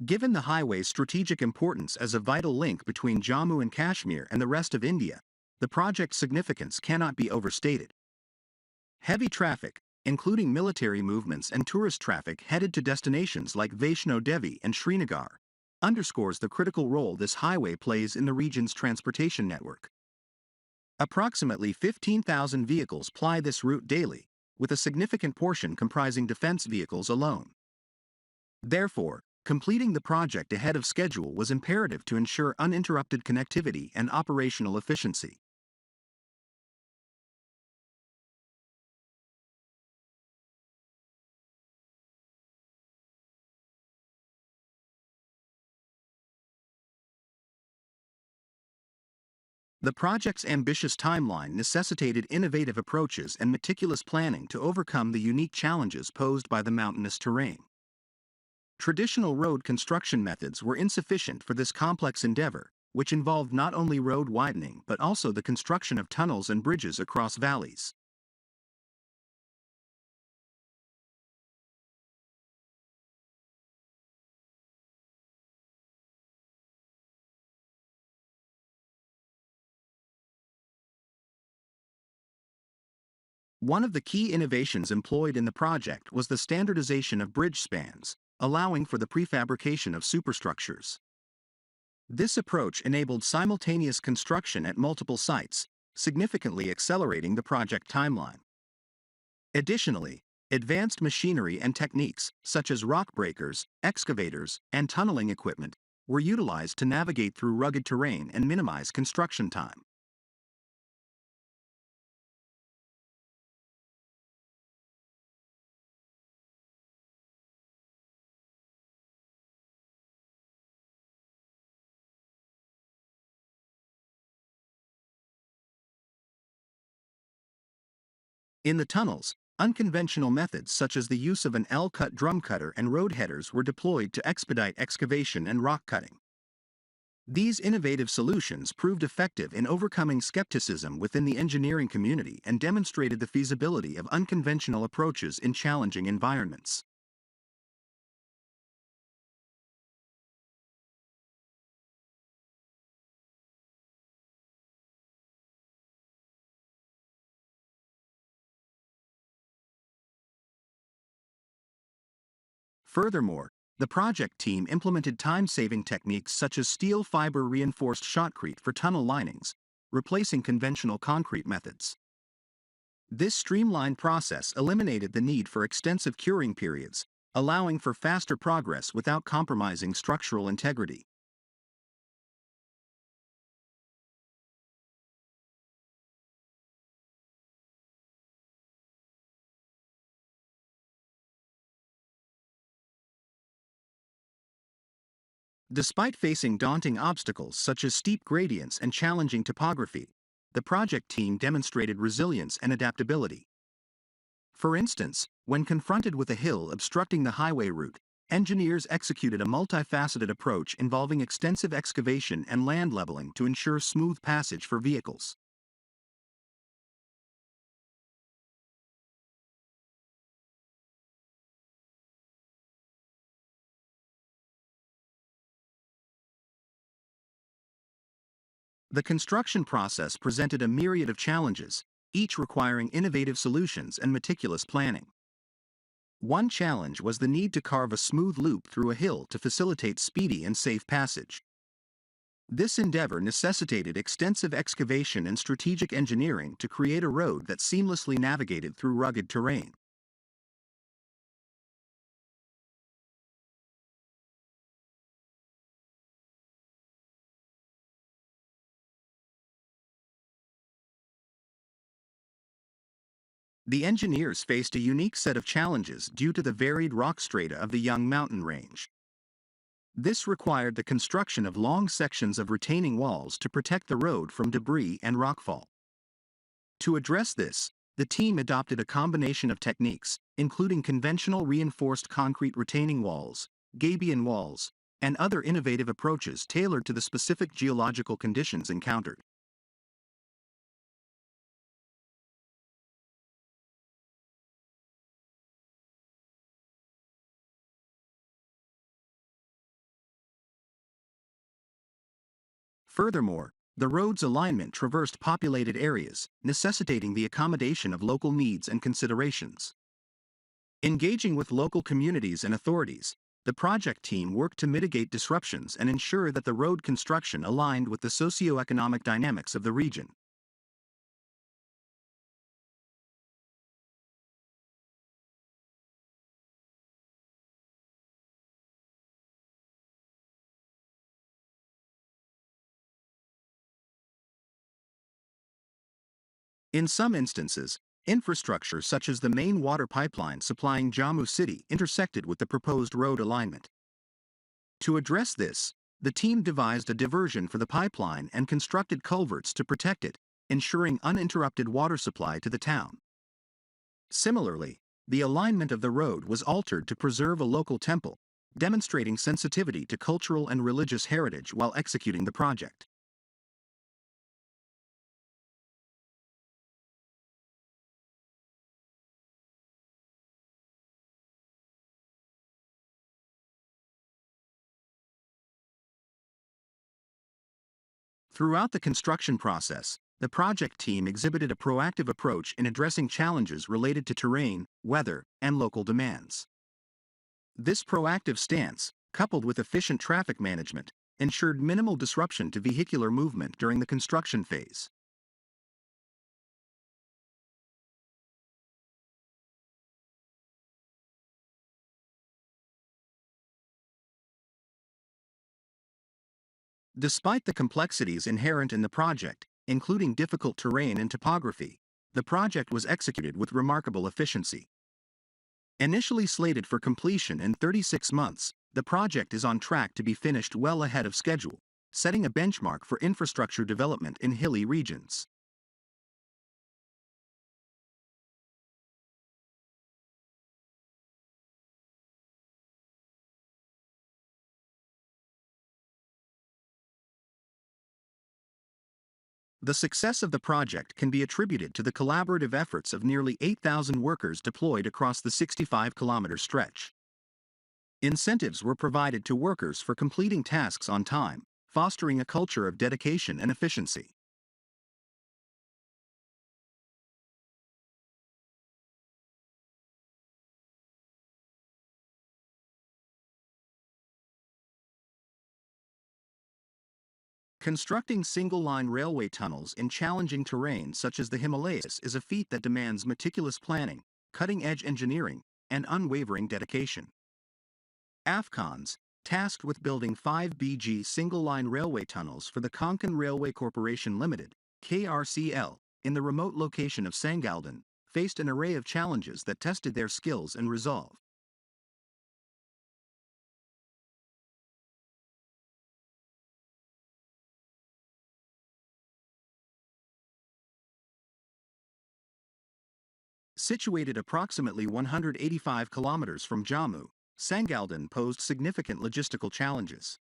Given the highway's strategic importance as a vital link between Jammu and Kashmir and the rest of India, the project's significance cannot be overstated. Heavy traffic, including military movements and tourist traffic headed to destinations like Vaishno Devi and Srinagar, underscores the critical role this highway plays in the region's transportation network. Approximately 15,000 vehicles ply this route daily, with a significant portion comprising defense vehicles alone. Therefore, completing the project ahead of schedule was imperative to ensure uninterrupted connectivity and operational efficiency. The project's ambitious timeline necessitated innovative approaches and meticulous planning to overcome the unique challenges posed by the mountainous terrain. Traditional road construction methods were insufficient for this complex endeavor, which involved not only road widening but also the construction of tunnels and bridges across valleys. One of the key innovations employed in the project was the standardization of bridge spans, allowing for the prefabrication of superstructures. This approach enabled simultaneous construction at multiple sites, significantly accelerating the project timeline. Additionally, advanced machinery and techniques, such as rock breakers, excavators, and tunneling equipment, were utilized to navigate through rugged terrain and minimize construction time. In the tunnels, unconventional methods such as the use of an L-cut drum cutter and road headers were deployed to expedite excavation and rock cutting. These innovative solutions proved effective in overcoming skepticism within the engineering community and demonstrated the feasibility of unconventional approaches in challenging environments. Furthermore, the project team implemented time-saving techniques such as steel fiber reinforced shotcrete for tunnel linings, replacing conventional concrete methods. This streamlined process eliminated the need for extensive curing periods, allowing for faster progress without compromising structural integrity. Despite facing daunting obstacles such as steep gradients and challenging topography, the project team demonstrated resilience and adaptability. For instance, when confronted with a hill obstructing the highway route, engineers executed a multifaceted approach involving extensive excavation and land leveling to ensure smooth passage for vehicles. The construction process presented a myriad of challenges, each requiring innovative solutions and meticulous planning. One challenge was the need to carve a smooth loop through a hill to facilitate speedy and safe passage. This endeavor necessitated extensive excavation and strategic engineering to create a road that seamlessly navigated through rugged terrain. The engineers faced a unique set of challenges due to the varied rock strata of the young mountain range. This required the construction of long sections of retaining walls to protect the road from debris and rockfall. To address this, the team adopted a combination of techniques, including conventional reinforced concrete retaining walls, gabion walls, and other innovative approaches tailored to the specific geological conditions encountered. Furthermore, the road's alignment traversed populated areas, necessitating the accommodation of local needs and considerations. Engaging with local communities and authorities, the project team worked to mitigate disruptions and ensure that the road construction aligned with the socio-economic dynamics of the region. In some instances, infrastructure such as the main water pipeline supplying Jammu City intersected with the proposed road alignment. To address this, The team devised a diversion for the pipeline and constructed culverts to protect it, ensuring uninterrupted water supply to the town. Similarly, the alignment of the road was altered to preserve a local temple, demonstrating sensitivity to cultural and religious heritage while executing the project. Throughout the construction process, the project team exhibited a proactive approach in addressing challenges related to terrain, weather, and local demands. This proactive stance, coupled with efficient traffic management, ensured minimal disruption to vehicular movement during the construction phase. Despite the complexities inherent in the project, including difficult terrain and topography, the project was executed with remarkable efficiency. Initially slated for completion in 36 months, the project is on track to be finished well ahead of schedule, setting a benchmark for infrastructure development in hilly regions. The success of the project can be attributed to the collaborative efforts of nearly 8,000 workers deployed across the 65-kilometer stretch. Incentives were provided to workers for completing tasks on time, fostering a culture of dedication and efficiency. Constructing single-line railway tunnels in challenging terrain such as the Himalayas is a feat that demands meticulous planning, cutting-edge engineering, and unwavering dedication. Afghans, tasked with building 5BG single-line railway tunnels for the Konkan Railway Corporation Limited, KRCL, in the remote location of Sangaldan, faced an array of challenges that tested their skills and resolve. Situated approximately 185 kilometers from Jammu, Sangaldan posed significant logistical challenges.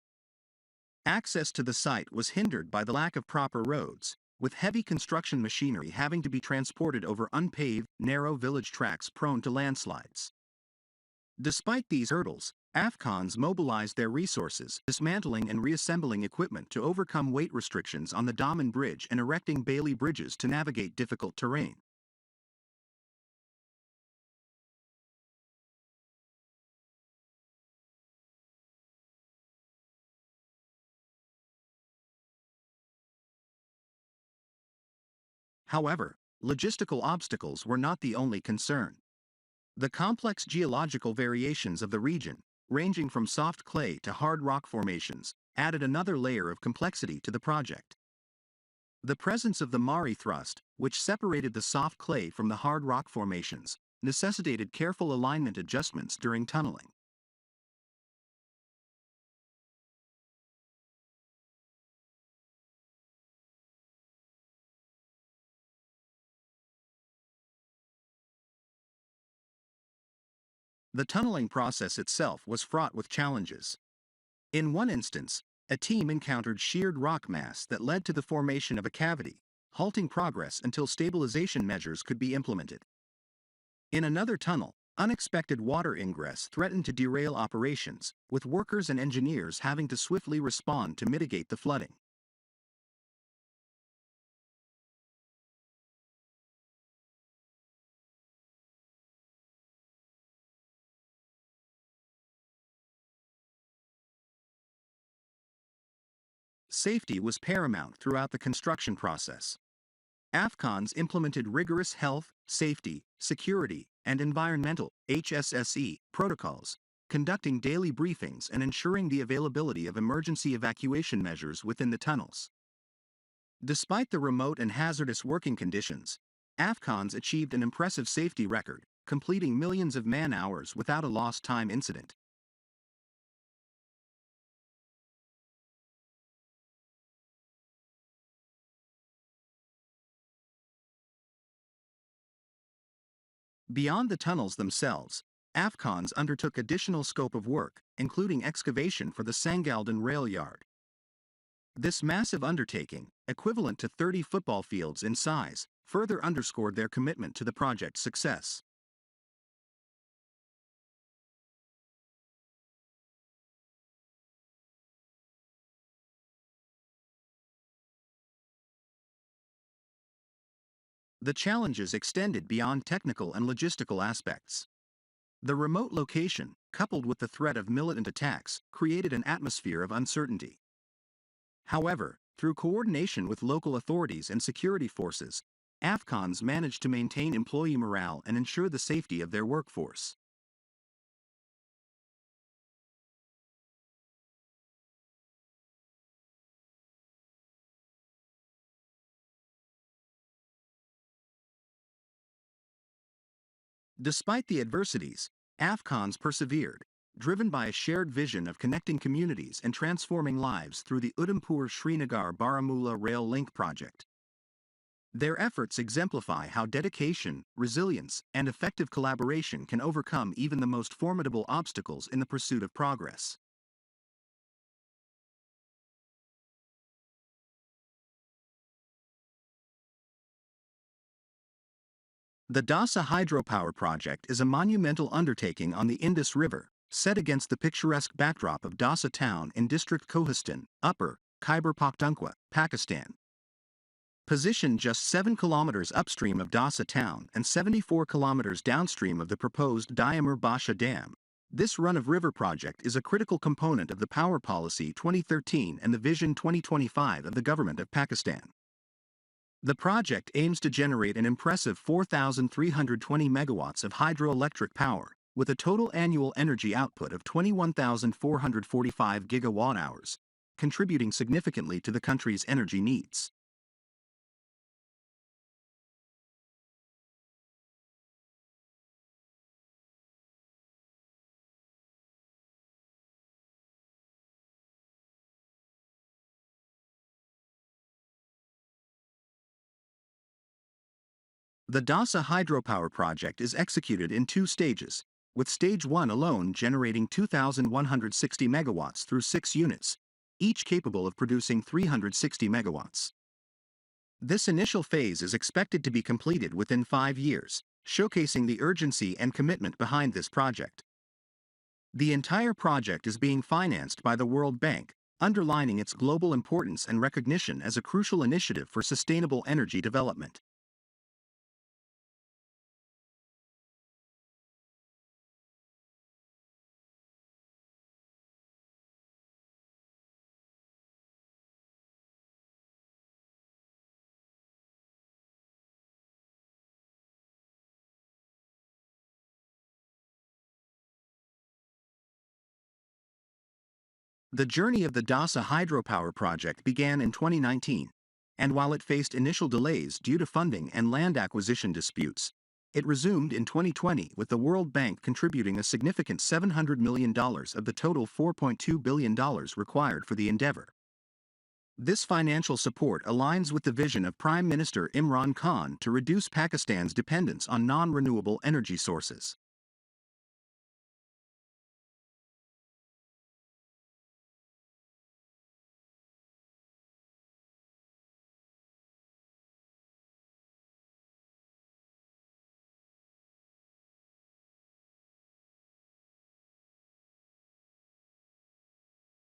Access to the site was hindered by the lack of proper roads, with heavy construction machinery having to be transported over unpaved, narrow village tracks prone to landslides. Despite these hurdles, Afghans mobilized their resources, dismantling and reassembling equipment to overcome weight restrictions on the Daman Bridge and erecting Bailey bridges to navigate difficult terrain. However, logistical obstacles were not the only concern. The complex geological variations of the region, ranging from soft clay to hard rock formations, added another layer of complexity to the project. The presence of the Mari thrust, which separated the soft clay from the hard rock formations, necessitated careful alignment adjustments during tunneling. The tunneling process itself was fraught with challenges. In one instance, a team encountered sheared rock mass that led to the formation of a cavity, halting progress until stabilization measures could be implemented. In another tunnel, unexpected water ingress threatened to derail operations, with workers and engineers having to swiftly respond to mitigate the flooding. Safety was paramount throughout the construction process. Afghans implemented rigorous health, safety, security, and environmental HSSE protocols, conducting daily briefings and ensuring the availability of emergency evacuation measures within the tunnels. Despite the remote and hazardous working conditions, Afghans achieved an impressive safety record, completing millions of man-hours without a lost time incident. Beyond the tunnels themselves, Afghans undertook additional scope of work, including excavation for the Sangaldan rail yard. This massive undertaking, equivalent to 30 football fields in size, further underscored their commitment to the project's success. The challenges extended beyond technical and logistical aspects. The remote location, coupled with the threat of militant attacks, created an atmosphere of uncertainty. However, through coordination with local authorities and security forces, Afghans managed to maintain employee morale and ensure the safety of their workforce. Despite the adversities, Afghans persevered, driven by a shared vision of connecting communities and transforming lives through the Udhampur-Srinagar-Baramulla Rail Link project. Their efforts exemplify how dedication, resilience, and effective collaboration can overcome even the most formidable obstacles in the pursuit of progress. The Dasa hydropower project is a monumental undertaking on the Indus River, set against the picturesque backdrop of Dasa town in district Kohistan, Upper Khyber Pakhtunkhwa, Pakistan. Positioned just 7 kilometers upstream of Dasa town and 74 kilometers downstream of the proposed Diamur Basha Dam, this run-of-river project is a critical component of the Power Policy 2013 and the Vision 2025 of the Government of Pakistan. The project aims to generate an impressive 4,320 megawatts of hydroelectric power, with a total annual energy output of 21,445 gigawatt-hours, contributing significantly to the country's energy needs. The Dasa hydropower project is executed in two stages, with Stage 1 alone generating 2,160 megawatts through 6 units, each capable of producing 360 megawatts. This initial phase is expected to be completed within 5 years, showcasing the urgency and commitment behind this project. The entire project is being financed by the World Bank, underlining its global importance and recognition as a crucial initiative for sustainable energy development. The journey of the Dasa hydropower project began in 2019, and while it faced initial delays due to funding and land acquisition disputes, it resumed in 2020 with the World Bank contributing a significant $700 million of the total $4.2 billion required for the endeavor. This financial support aligns with the vision of Prime Minister Imran Khan to reduce Pakistan's dependence on non-renewable energy sources.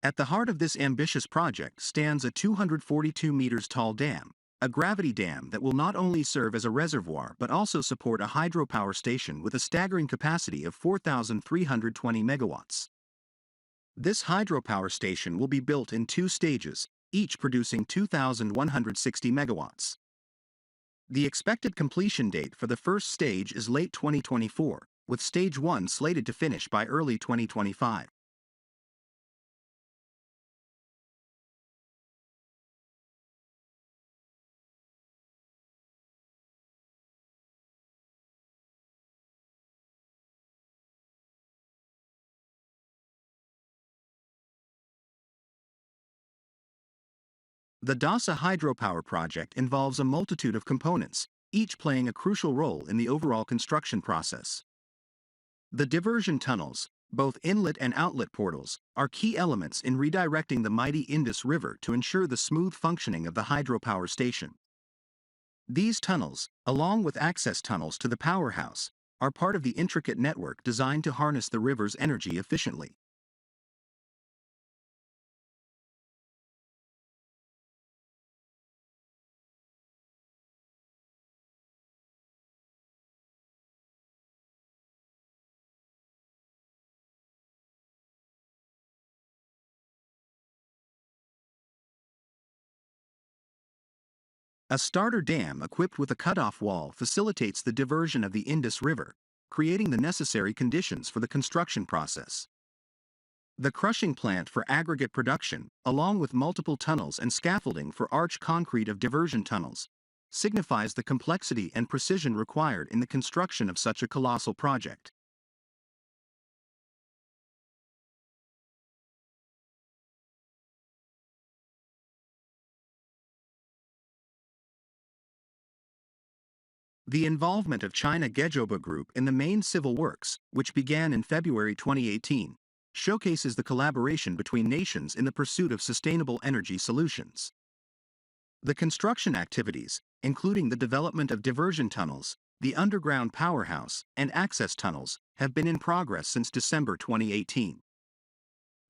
At the heart of this ambitious project stands a 242 meters tall dam, a gravity dam that will not only serve as a reservoir but also support a hydropower station with a staggering capacity of 4,320 megawatts. This hydropower station will be built in two stages, each producing 2,160 megawatts. The expected completion date for the first stage is late 2024, with Stage 1 slated to finish by early 2025. The Dasa hydropower project involves a multitude of components, each playing a crucial role in the overall construction process. The diversion tunnels, both inlet and outlet portals, are key elements in redirecting the mighty Indus River to ensure the smooth functioning of the hydropower station. These tunnels, along with access tunnels to the powerhouse, are part of the intricate network designed to harness the river's energy efficiently. A starter dam equipped with a cutoff wall facilitates the diversion of the Indus River, creating the necessary conditions for the construction process. The crushing plant for aggregate production, along with multiple tunnels and scaffolding for arch concrete of diversion tunnels, signifies the complexity and precision required in the construction of such a colossal project. The involvement of China Gejoba Group in the main civil works, which began in February 2018, showcases the collaboration between nations in the pursuit of sustainable energy solutions. The construction activities, including the development of diversion tunnels, the underground powerhouse, and access tunnels, have been in progress since December 2018.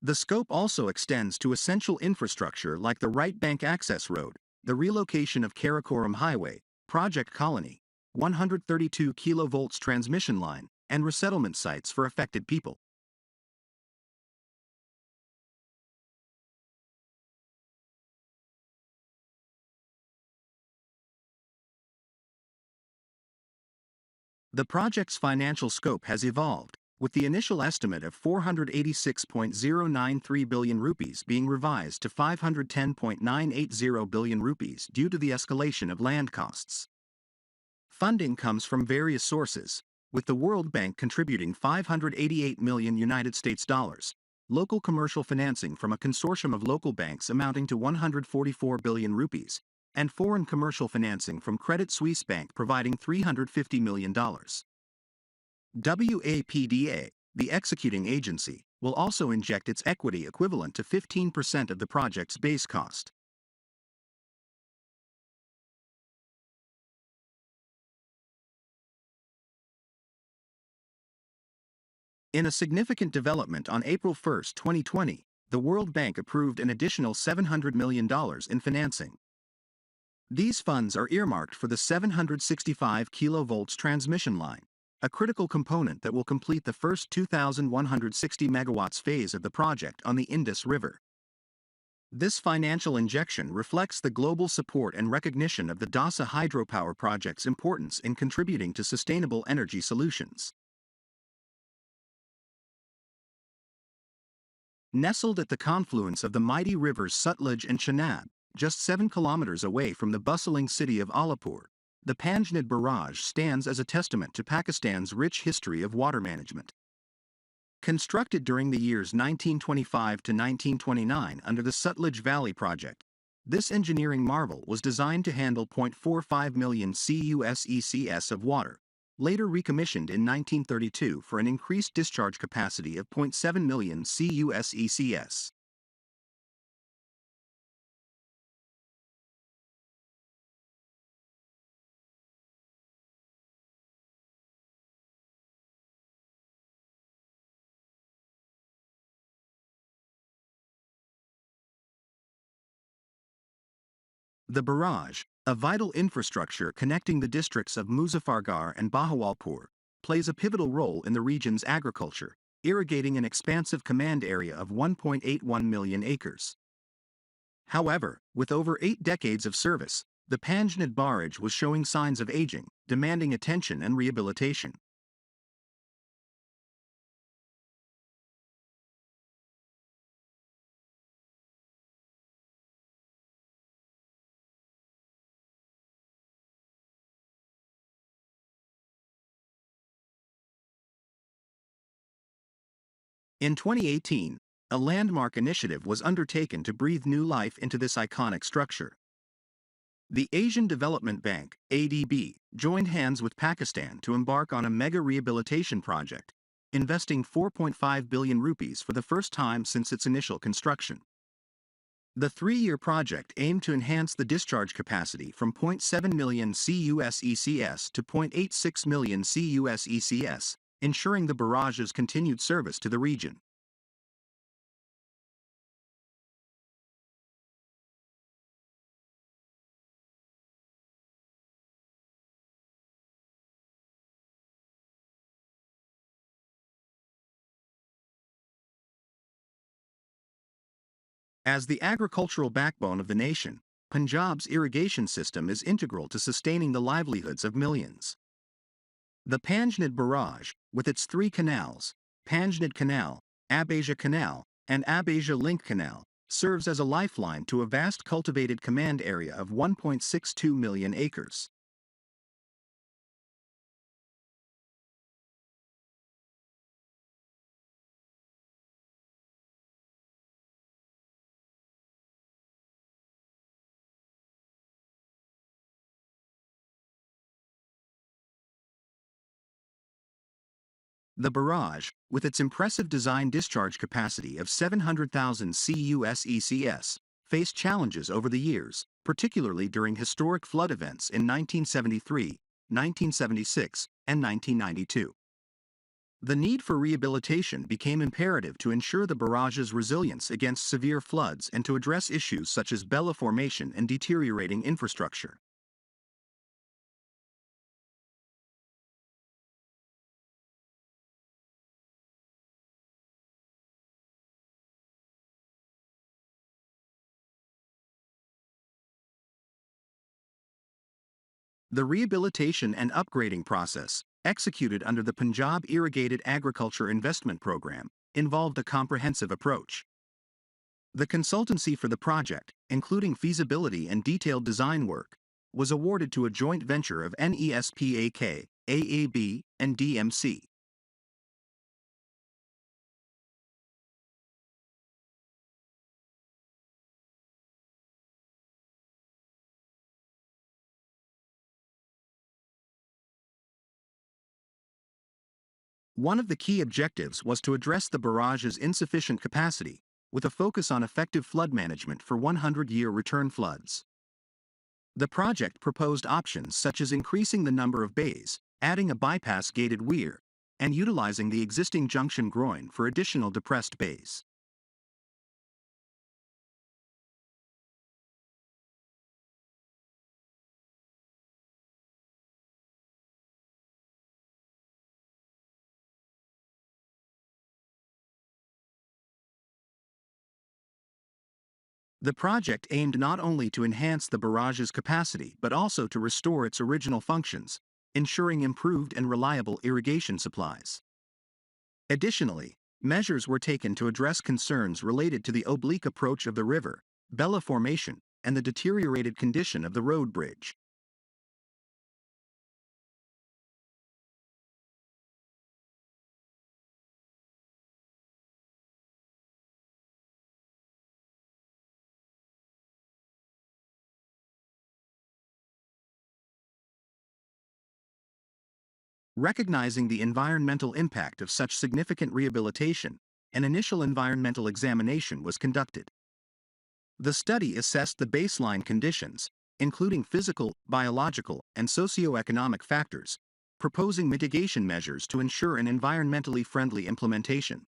The scope also extends to essential infrastructure like the Right Bank Access Road, the relocation of Karakoram Highway, Project Colony, 132 kilovolts transmission line, and resettlement sites for affected people. The project's financial scope has evolved, with the initial estimate of 486.093 billion rupees being revised to 510.980 billion rupees due to the escalation of land costs. Funding comes from various sources, with the World Bank contributing 588 million United States dollars, local commercial financing from a consortium of local banks amounting to 144 billion rupees, and foreign commercial financing from Credit Suisse Bank providing $350 million. WAPDA, the executing agency, will also inject its equity equivalent to 15% of the project's base cost. In a significant development on April 1, 2020, the World Bank approved an additional $700 million in financing. These funds are earmarked for the 765 kilovolts transmission line, a critical component that will complete the first 2,160 megawatts phase of the project on the Indus River. This financial injection reflects the global support and recognition of the Dasu hydropower project's importance in contributing to sustainable energy solutions. Nestled at the confluence of the mighty rivers Sutlej and Chenab, just 7 kilometers away from the bustling city of Alipur, the Panjnad Barrage stands as a testament to Pakistan's rich history of water management. Constructed during the years 1925 to 1929 under the Sutlej Valley Project, this engineering marvel was designed to handle 0.45 million CUSECS of water, later recommissioned in 1932 for an increased discharge capacity of 0.7 million CUSECS. The barrage, a vital infrastructure connecting the districts of Muzaffargarh and Bahawalpur, plays a pivotal role in the region's agriculture, irrigating an expansive command area of 1.81 million acres. However, with over 8 decades of service, the Panjnad Barrage was showing signs of aging, demanding attention and rehabilitation. In 2018, a landmark initiative was undertaken to breathe new life into this iconic structure. The Asian Development Bank, ADB, joined hands with Pakistan to embark on a mega rehabilitation project, investing 4.5 billion rupees for the first time since its initial construction. The three-year project aimed to enhance the discharge capacity from 0.7 million CUSECS to 0.86 million CUSECS, ensuring the barrage's continued service to the region. As the agricultural backbone of the nation, Punjab's irrigation system is integral to sustaining the livelihoods of millions. The Panjnad Barrage, with its three canals, Panjnad Canal, Abasia Canal, and Abasia Link Canal, serves as a lifeline to a vast cultivated command area of 1.62 million acres. The barrage, with its impressive design discharge capacity of 700,000 CUSECS, faced challenges over the years, particularly during historic flood events in 1973, 1976, and 1992. The need for rehabilitation became imperative to ensure the barrage's resilience against severe floods and to address issues such as bella formation and deteriorating infrastructure. The rehabilitation and upgrading process, executed under the Punjab Irrigated Agriculture Investment Program, involved a comprehensive approach. The consultancy for the project, including feasibility and detailed design work, was awarded to a joint venture of NESPAK, AAB, and DMC. One of the key objectives was to address the barrage's insufficient capacity, with a focus on effective flood management for 100-year return floods. The project proposed options such as increasing the number of bays, adding a bypass gated weir, and utilizing the existing junction groin for additional depressed bays. The project aimed not only to enhance the barrage's capacity but also to restore its original functions, ensuring improved and reliable irrigation supplies. Additionally, measures were taken to address concerns related to the oblique approach of the river, bella formation, and the deteriorated condition of the road bridge. Recognizing the environmental impact of such significant rehabilitation, an initial environmental examination was conducted. The study assessed the baseline conditions, including physical, biological, and socioeconomic factors, proposing mitigation measures to ensure an environmentally friendly implementation.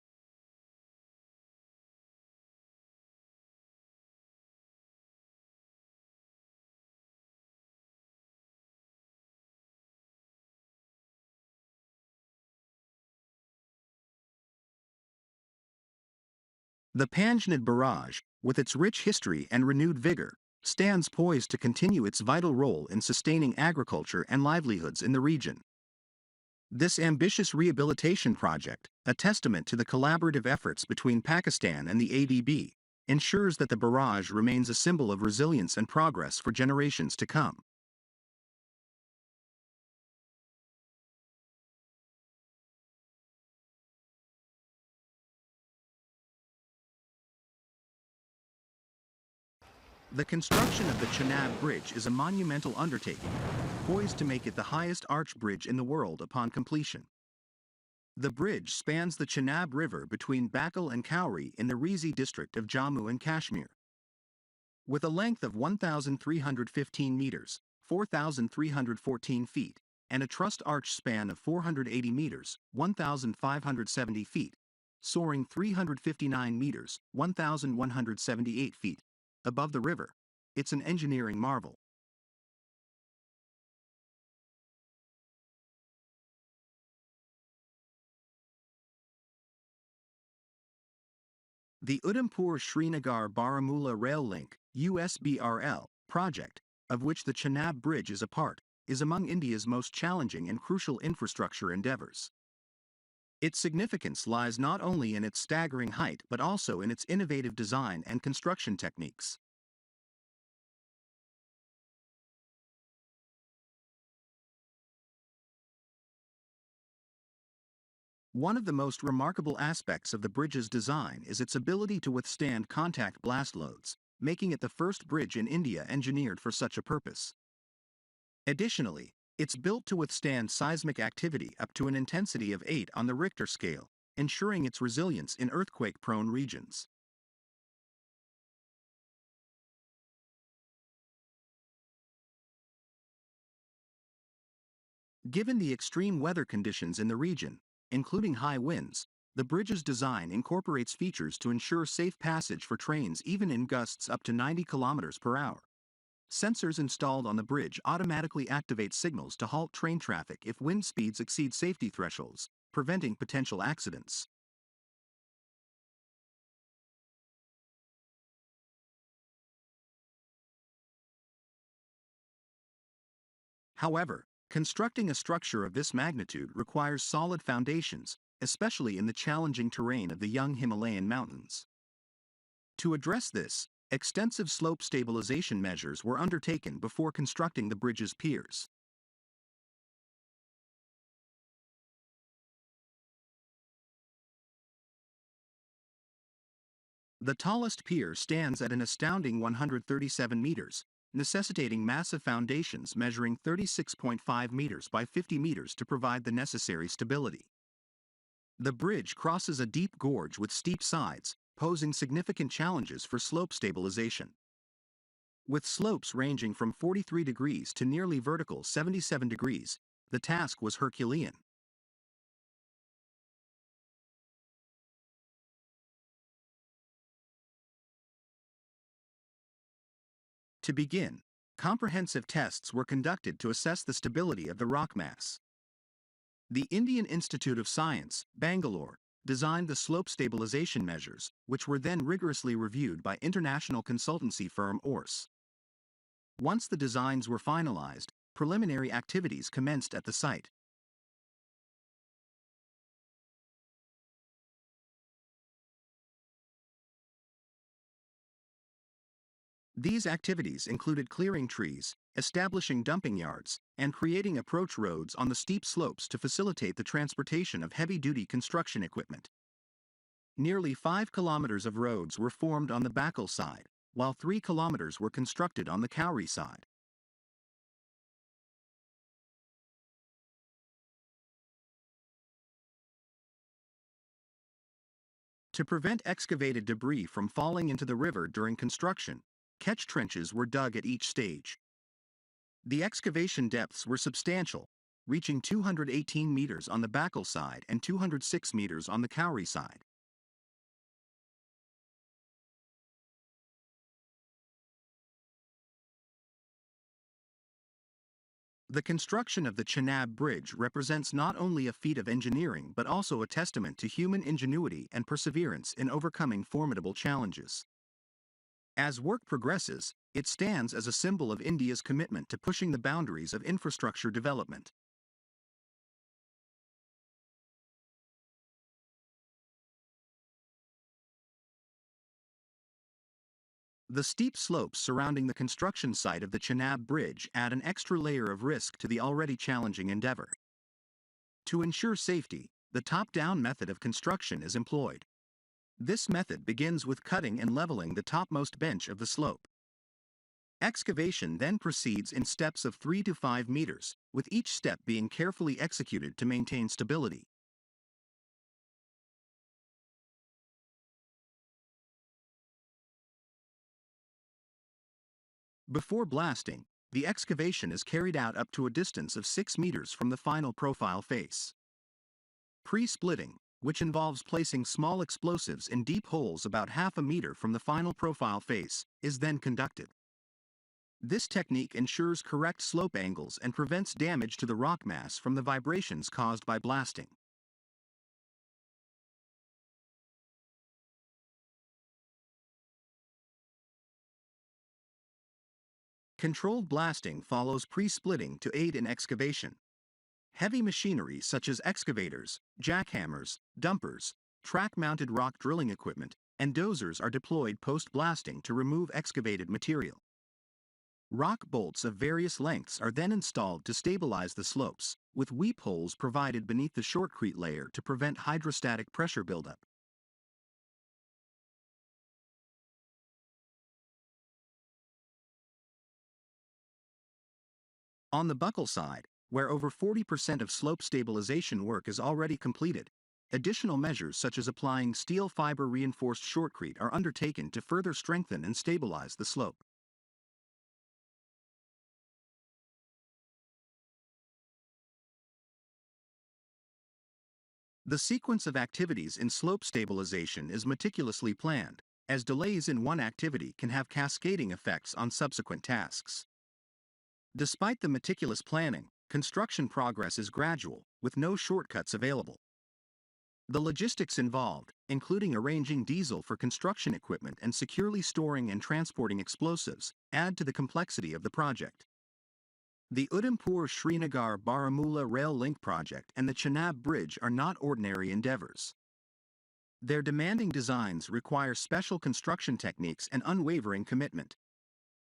The Panjnad Barrage, with its rich history and renewed vigor, stands poised to continue its vital role in sustaining agriculture and livelihoods in the region. This ambitious rehabilitation project, a testament to the collaborative efforts between Pakistan and the ADB, ensures that the barrage remains a symbol of resilience and progress for generations to come. The construction of the Chenab Bridge is a monumental undertaking, poised to make it the highest arch bridge in the world upon completion. The bridge spans the Chenab River between Bakal and Cowrie in the Reasi district of Jammu and Kashmir. With a length of 1,315 meters, 4,314 feet, and a trussed arch span of 480 meters, 1,570 feet, soaring 359 meters, 1,178 feet, above the river, it's an engineering marvel. The Udhampur-Srinagar-Baramulla Rail Link (USBRL) project, of which the Chenab Bridge is a part, is among India's most challenging and crucial infrastructure endeavors. Its significance lies not only in its staggering height but also in its innovative design and construction techniques. One of the most remarkable aspects of the bridge's design is its ability to withstand contact blast loads, making it the first bridge in India engineered for such a purpose. Additionally, it's built to withstand seismic activity up to an intensity of 8 on the Richter scale, ensuring its resilience in earthquake-prone regions. Given the extreme weather conditions in the region, including high winds, the bridge's design incorporates features to ensure safe passage for trains even in gusts up to 90 kilometers per hour. Sensors installed on the bridge automatically activate signals to halt train traffic if wind speeds exceed safety thresholds, preventing potential accidents. However, constructing a structure of this magnitude requires solid foundations, especially in the challenging terrain of the young Himalayan mountains. To address this, extensive slope stabilization measures were undertaken before constructing the bridge's piers. The tallest pier stands at an astounding 137 meters, necessitating massive foundations measuring 36.5 meters by 50 meters to provide the necessary stability. The bridge crosses a deep gorge with steep sides, posing significant challenges for slope stabilization. With slopes ranging from 43 degrees to nearly vertical 77 degrees, the task was Herculean. To begin, comprehensive tests were conducted to assess the stability of the rock mass. The Indian Institute of Science, Bangalore, designed the slope stabilization measures, which were then rigorously reviewed by international consultancy firm ORS. Once the designs were finalized, preliminary activities commenced at the site. These activities included clearing trees, establishing dumping yards, and creating approach roads on the steep slopes to facilitate the transportation of heavy-duty construction equipment. Nearly 5 kilometers of roads were formed on the Bakal side, while 3 kilometers were constructed on the Cowrie side. To prevent excavated debris from falling into the river during construction, catch trenches were dug at each stage. The excavation depths were substantial, reaching 218 meters on the Bakal side and 206 meters on the Cowrie side. The construction of the Chenab Bridge represents not only a feat of engineering but also a testament to human ingenuity and perseverance in overcoming formidable challenges. As work progresses, it stands as a symbol of India's commitment to pushing the boundaries of infrastructure development. The steep slopes surrounding the construction site of the Chenab Bridge add an extra layer of risk to the already challenging endeavor. To ensure safety, the top-down method of construction is employed. This method begins with cutting and leveling the topmost bench of the slope. Excavation then proceeds in steps of 3 to 5 meters, with each step being carefully executed to maintain stability. Before blasting, the excavation is carried out up to a distance of 6 meters from the final profile face. Pre-splitting, which involves placing small explosives in deep holes about half a meter from the final profile face, is then conducted. This technique ensures correct slope angles and prevents damage to the rock mass from the vibrations caused by blasting. Controlled blasting follows pre-splitting to aid in excavation. Heavy machinery such as excavators, jackhammers, dumpers, track-mounted rock drilling equipment, and dozers are deployed post-blasting to remove excavated material. Rock bolts of various lengths are then installed to stabilize the slopes, with weep holes provided beneath the shortcrete layer to prevent hydrostatic pressure buildup. On the buckle side, where over 40% of slope stabilization work is already completed, additional measures such as applying steel fiber reinforced shortcrete are undertaken to further strengthen and stabilize the slope. The sequence of activities in slope stabilization is meticulously planned, as delays in one activity can have cascading effects on subsequent tasks. Despite the meticulous planning, construction progress is gradual, with no shortcuts available. The logistics involved, including arranging diesel for construction equipment and securely storing and transporting explosives, add to the complexity of the project. The Udhampur-Srinagar-Baramulla Rail Link project and the Chenab Bridge are not ordinary endeavors. Their demanding designs require special construction techniques and unwavering commitment.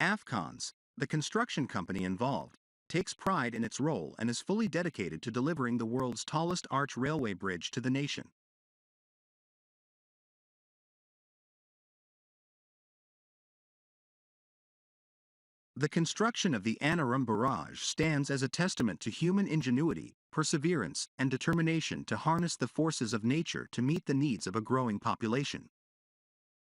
Afcons, the construction company involved, takes pride in its role and is fully dedicated to delivering the world's tallest arch railway bridge to the nation. The construction of the Annaram Barrage stands as a testament to human ingenuity, perseverance, and determination to harness the forces of nature to meet the needs of a growing population.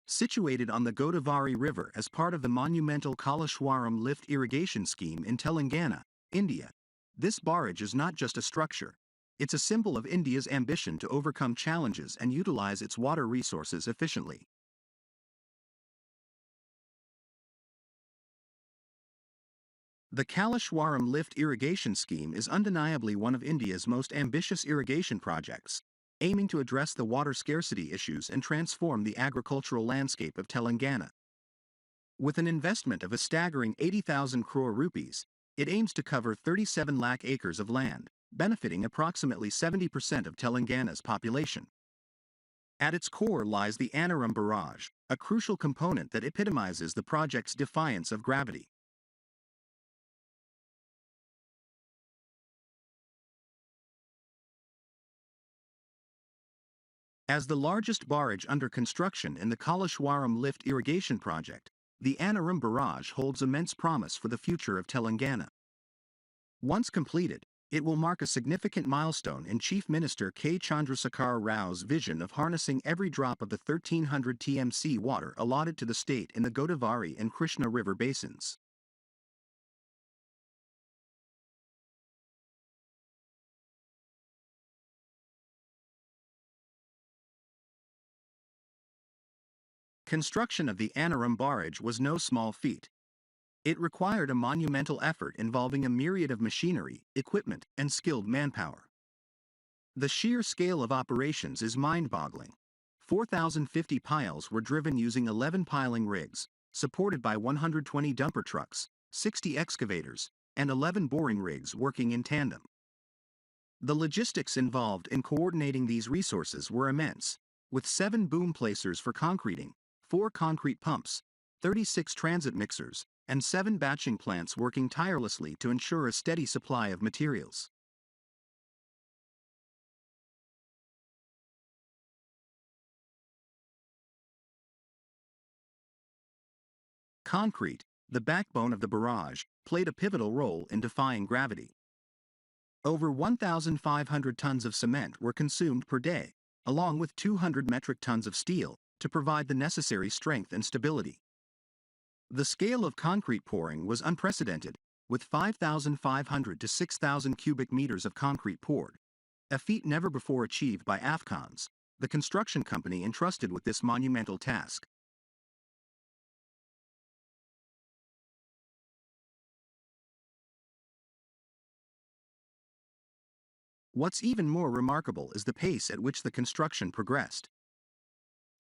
Situated on the Godavari River as part of the monumental Kaleshwaram lift irrigation scheme in Telangana, India, this barrage is not just a structure. It's a symbol of India's ambition to overcome challenges and utilize its water resources efficiently. The Kaleshwaram lift irrigation scheme is undeniably one of India's most ambitious irrigation projects, aiming to address the water scarcity issues and transform the agricultural landscape of Telangana. With an investment of a staggering 80,000 crore rupees, it aims to cover 37 lakh acres of land, benefiting approximately 70% of Telangana's population. At its core lies the Annaram Barrage, a crucial component that epitomizes the project's defiance of gravity. As the largest barrage under construction in the Kaleshwaram lift irrigation project, the Annaram Barrage holds immense promise for the future of Telangana. Once completed, it will mark a significant milestone in Chief Minister K. Chandrasekhar Rao's vision of harnessing every drop of the 1,300 TMC water allotted to the state in the Godavari and Krishna River basins. Construction of the Annaram Barrage was no small feat. It required a monumental effort involving a myriad of machinery, equipment, and skilled manpower. The sheer scale of operations is mind-boggling. 4,050 piles were driven using 11 piling rigs, supported by 120 dumper trucks, 60 excavators, and 11 boring rigs working in tandem. The logistics involved in coordinating these resources were immense, with 7 boom placers for concreting, 4 concrete pumps, 36 transit mixers, and 7 batching plants working tirelessly to ensure a steady supply of materials. Concrete, the backbone of the barrage, played a pivotal role in defying gravity. Over 1,500 tons of cement were consumed per day, along with 200 metric tons of steel, to provide the necessary strength and stability. The scale of concrete pouring was unprecedented, with 5,500 to 6,000 cubic meters of concrete poured, a feat never before achieved by Afghans, the construction company entrusted with this monumental task. What's even more remarkable is the pace at which the construction progressed.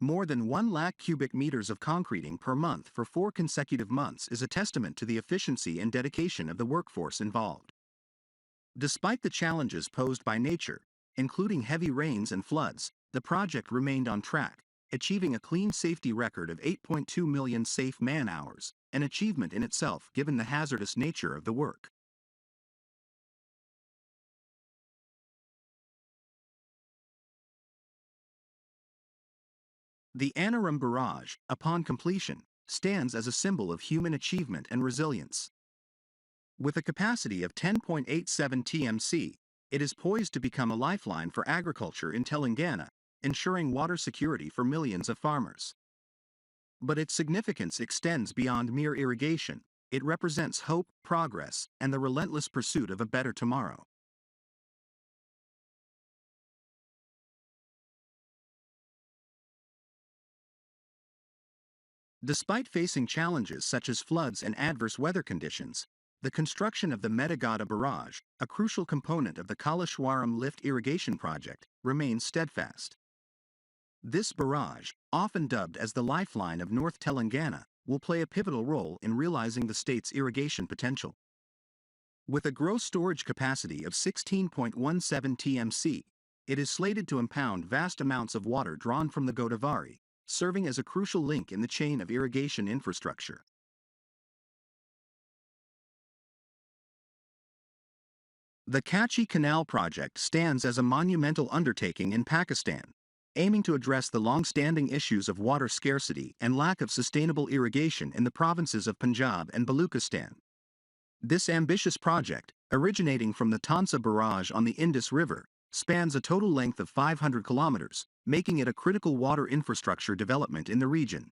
More than 1 lakh cubic meters of concreting per month for 4 consecutive months is a testament to the efficiency and dedication of the workforce involved. Despite the challenges posed by nature, including heavy rains and floods, the project remained on track, achieving a clean safety record of 8.2 million safe man-hours, an achievement in itself given the hazardous nature of the work. The Annaram Barrage, upon completion, stands as a symbol of human achievement and resilience. With a capacity of 10.87 TMC, it is poised to become a lifeline for agriculture in Telangana, ensuring water security for millions of farmers. But its significance extends beyond mere irrigation. It represents hope, progress, and the relentless pursuit of a better tomorrow. Despite facing challenges such as floods and adverse weather conditions, the construction of the Medagada Barrage, a crucial component of the Kaleshwaram Lift Irrigation Project, remains steadfast. This barrage, often dubbed as the lifeline of North Telangana, will play a pivotal role in realizing the state's irrigation potential. With a gross storage capacity of 16.17 TMC, it is slated to impound vast amounts of water drawn from the Godavari, serving as a crucial link in the chain of irrigation infrastructure. The Kachhi Canal project stands as a monumental undertaking in Pakistan, aiming to address the long-standing issues of water scarcity and lack of sustainable irrigation in the provinces of Punjab and Baluchistan. This ambitious project, originating from the Tansa Barrage on the Indus River, spans a total length of 500 kilometers, making it a critical water infrastructure development in the region.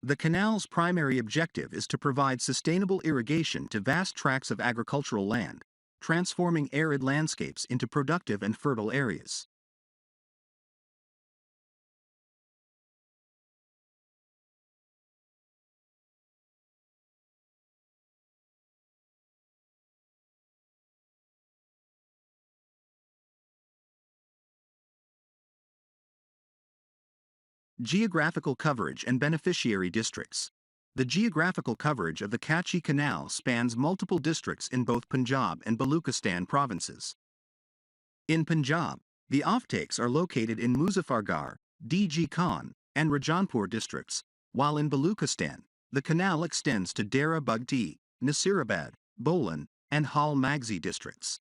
The canal's primary objective is to provide sustainable irrigation to vast tracts of agricultural land, transforming arid landscapes into productive and fertile areas. Geographical coverage and beneficiary districts. The geographical coverage of the Kachhi Canal spans multiple districts in both Punjab and Baluchistan provinces. In Punjab, the offtakes are located in Muzaffargarh, DG Khan, and Rajanpur districts, while in Baluchistan, the canal extends to Dera Bugti, Nasirabad, Bolan, and Hal Magzi districts.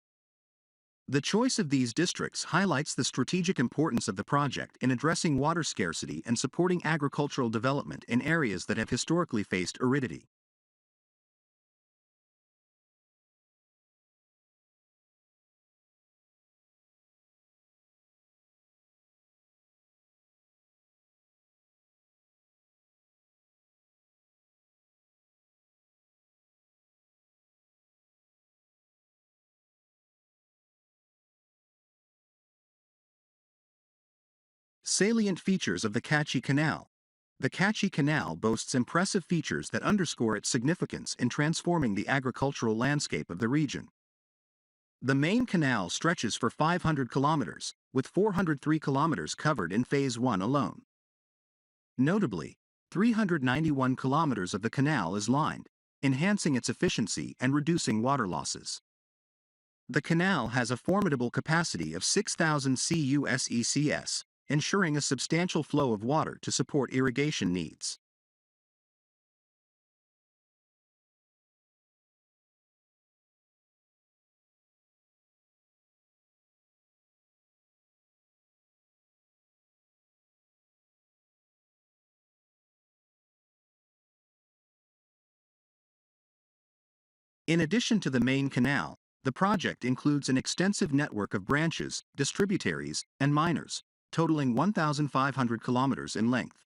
The choice of these districts highlights the strategic importance of the project in addressing water scarcity and supporting agricultural development in areas that have historically faced aridity. Salient features of the Kachhi Canal. The Kachhi Canal boasts impressive features that underscore its significance in transforming the agricultural landscape of the region. The main canal stretches for 500 kilometers, with 403 kilometers covered in Phase 1 alone. Notably, 391 kilometers of the canal is lined, enhancing its efficiency and reducing water losses. The canal has a formidable capacity of 6,000 CUSECS, ensuring a substantial flow of water to support irrigation needs. In addition to the main canal, the project includes an extensive network of branches, distributaries, and minors, totaling 1,500 kilometers in length.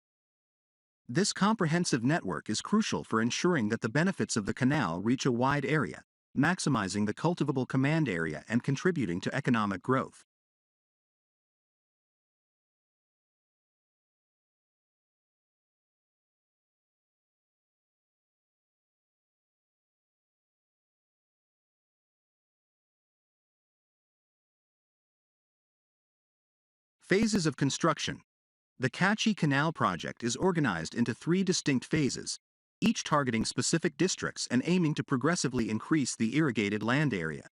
This comprehensive network is crucial for ensuring that the benefits of the canal reach a wide area, maximizing the cultivable command area and contributing to economic growth. Phases of construction. The Kachhi Canal project is organized into three distinct phases, each targeting specific districts and aiming to progressively increase the irrigated land area.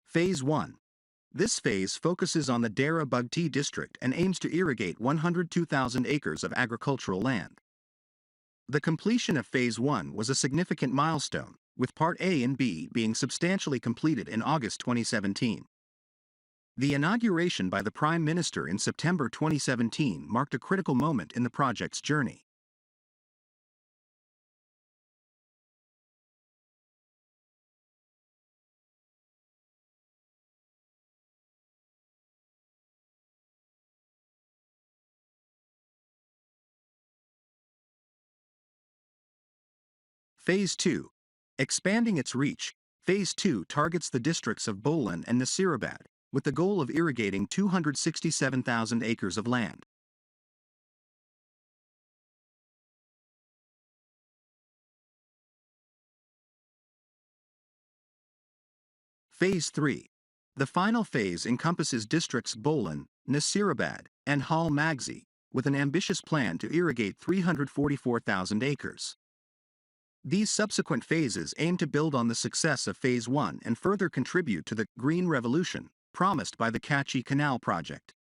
Phase 1. This phase focuses on the Dera Bugti district and aims to irrigate 102,000 acres of agricultural land. The completion of Phase 1 was a significant milestone, with Part A and B being substantially completed in August 2017. The inauguration by the Prime Minister in September 2017 marked a critical moment in the project's journey. Phase 2. Expanding its reach, Phase 2 targets the districts of Bolan and Nasirabad, with the goal of irrigating 267,000 acres of land. Phase 3. The final phase encompasses districts Bolan, Nasirabad, and Hal Magzi, with an ambitious plan to irrigate 344,000 acres. These subsequent phases aim to build on the success of Phase 1 and further contribute to the green revolution promised by the Kachhi Canal project.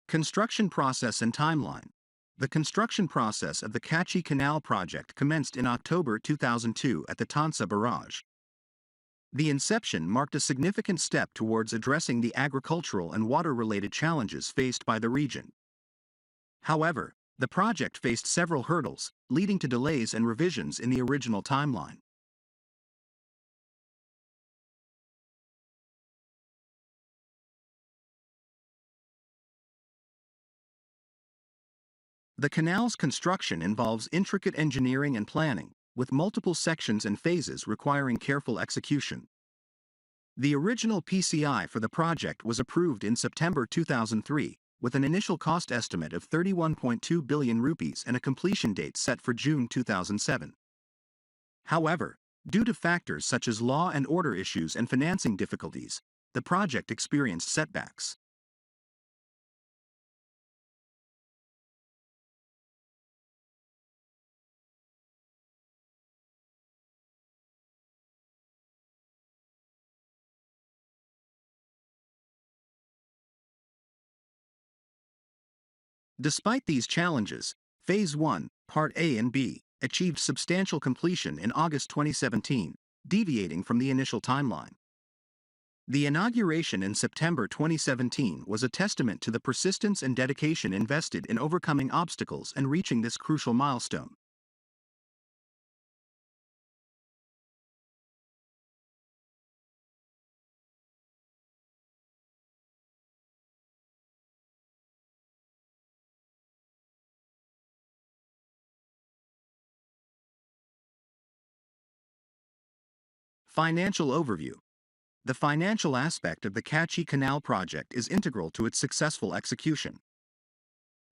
Construction process and timeline. The construction process of the Kachhi Canal project commenced in October 2002 at the Tansa Barrage. The inception marked a significant step towards addressing the agricultural and water-related challenges faced by the region. However, the project faced several hurdles, leading to delays and revisions in the original timeline. The canal's construction involves intricate engineering and planning, with multiple sections and phases requiring careful execution. The original PCI for the project was approved in September 2003, with an initial cost estimate of 31.2 billion rupees and a completion date set for June 2007. However, due to factors such as law and order issues and financing difficulties, the project experienced setbacks. Despite these challenges, Phase 1, Part A and B, achieved substantial completion in August 2017, deviating from the initial timeline. The inauguration in September 2017 was a testament to the persistence and dedication invested in overcoming obstacles and reaching this crucial milestone. Financial overview. The financial aspect of the Kachhi Canal project is integral to its successful execution.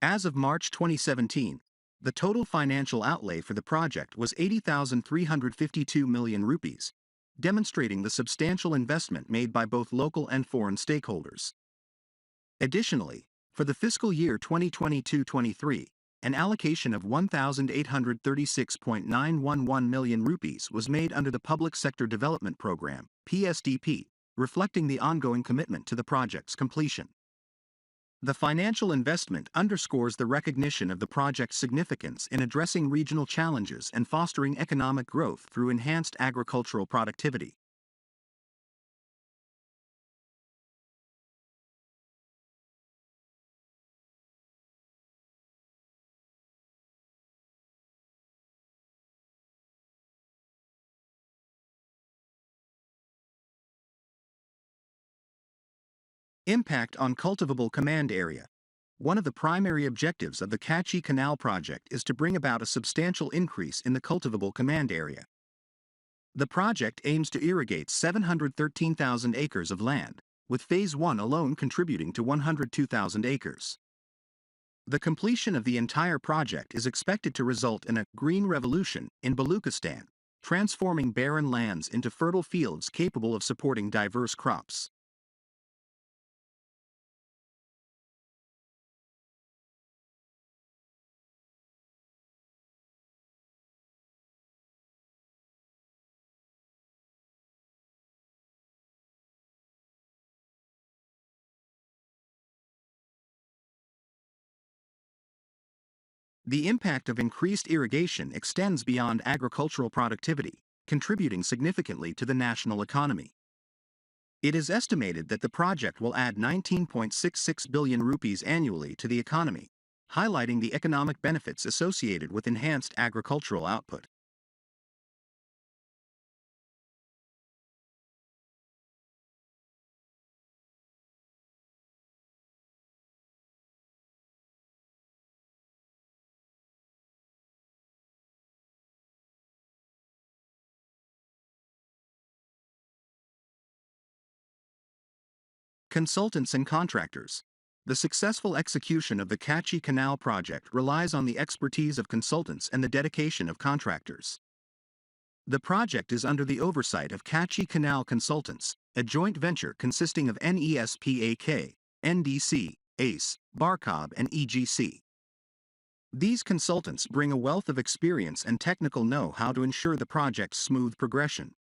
As of March 2017, the total financial outlay for the project was 80,352 million rupees, demonstrating the substantial investment made by both local and foreign stakeholders. Additionally, for the fiscal year 2022-23, an allocation of 1,836.911 million rupees was made under the Public Sector Development Program, PSDP, reflecting the ongoing commitment to the project's completion. The financial investment underscores the recognition of the project's significance in addressing regional challenges and fostering economic growth through enhanced agricultural productivity. Impact on cultivable command area. One of the primary objectives of the Kachhi Canal project is to bring about a substantial increase in the cultivable command area. The project aims to irrigate 713,000 acres of land, with Phase 1 alone contributing to 102,000 acres. The completion of the entire project is expected to result in a green revolution in Baluchistan, transforming barren lands into fertile fields capable of supporting diverse crops. The impact of increased irrigation extends beyond agricultural productivity, contributing significantly to the national economy. It is estimated that the project will add 19.66 billion rupees annually to the economy, highlighting the economic benefits associated with enhanced agricultural output. Consultants and contractors. The successful execution of the Kachhi Canal project relies on the expertise of consultants and the dedication of contractors. The project is under the oversight of Kachhi Canal Consultants, a joint venture consisting of NESPAK, NDC, ACE, Barcob, and EGC. These consultants bring a wealth of experience and technical know-how to ensure the project's smooth progression.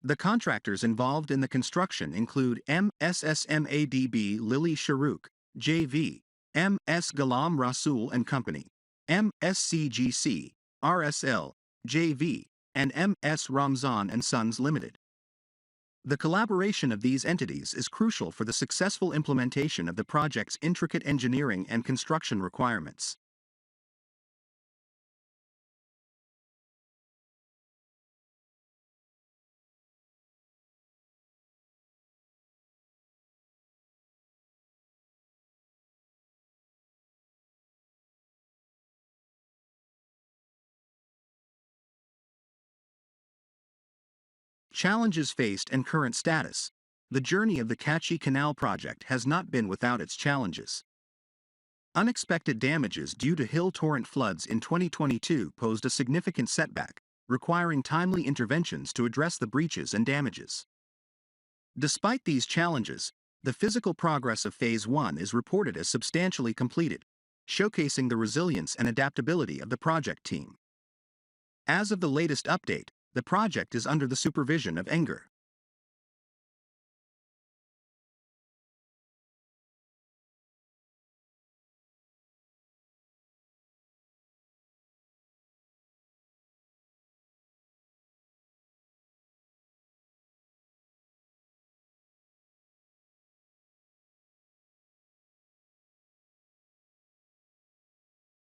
The contractors involved in the construction include MSSMADB Lily Sharouk, JV, MS Ghulam Rasool and Company, MSCGC, RSL, JV, and MS Ramzan and Sons Limited. The collaboration of these entities is crucial for the successful implementation of the project's intricate engineering and construction requirements. Challenges faced and current status. The journey of the Kachhi Canal project has not been without its challenges. Unexpected damages due to hill torrent floods in 2022 posed a significant setback, requiring timely interventions to address the breaches and damages. Despite these challenges, the physical progress of Phase 1 is reported as substantially completed, showcasing the resilience and adaptability of the project team. As of the latest update, the project is under the supervision of ENGER.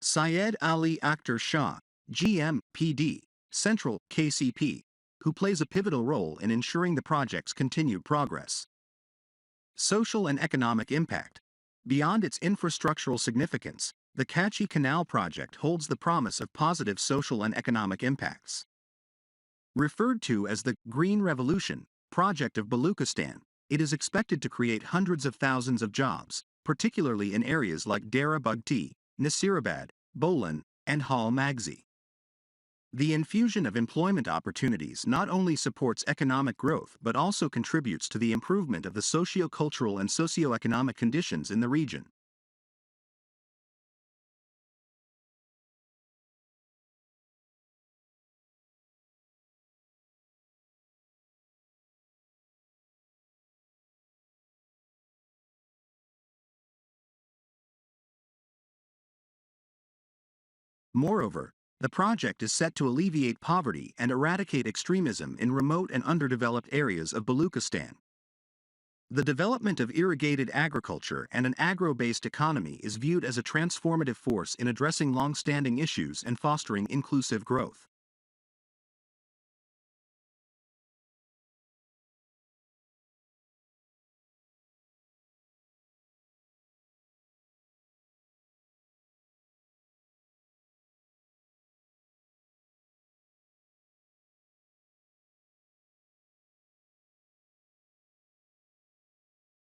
Syed Ali Akhtar Shah, GM, PD, Central, KCP, who plays a pivotal role in ensuring the project's continued progress. Social and economic impact. Beyond its infrastructural significance, the Kachhi Canal project holds the promise of positive social and economic impacts. Referred to as the Green Revolution project of Baluchistan, it is expected to create hundreds of thousands of jobs, particularly in areas like Dera Bugti, Nasirabad, Bolan, and Hal Magzi. The infusion of employment opportunities not only supports economic growth but also contributes to the improvement of the socio-cultural and socio-economic conditions in the region. Moreover, the project is set to alleviate poverty and eradicate extremism in remote and underdeveloped areas of Baluchistan. The development of irrigated agriculture and an agro-based economy is viewed as a transformative force in addressing long-standing issues and fostering inclusive growth.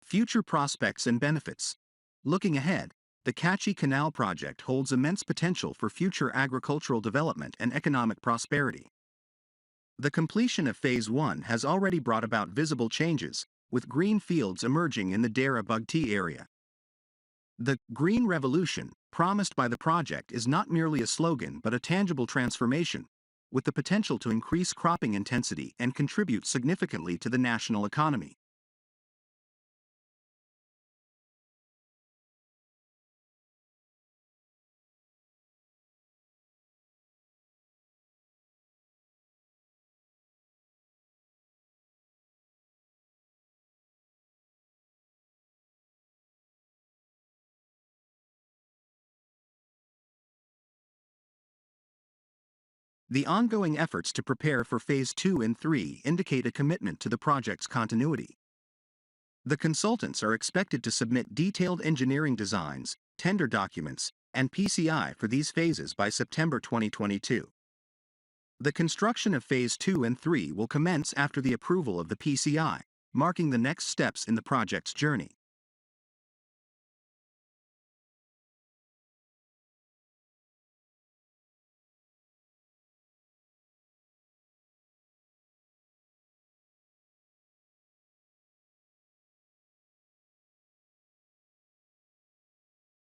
Future prospects and benefits. Looking ahead, the Kachhi Canal project holds immense potential for future agricultural development and economic prosperity. The completion of Phase 1 has already brought about visible changes, with green fields emerging in the Dera Bugti area. The Green Revolution, promised by the project, is not merely a slogan but a tangible transformation, with the potential to increase cropping intensity and contribute significantly to the national economy. The ongoing efforts to prepare for Phase 2 and 3 indicate a commitment to the project's continuity. The consultants are expected to submit detailed engineering designs, tender documents, and PCI for these phases by September 2022. The construction of Phase 2 and 3 will commence after the approval of the PCI, marking the next steps in the project's journey.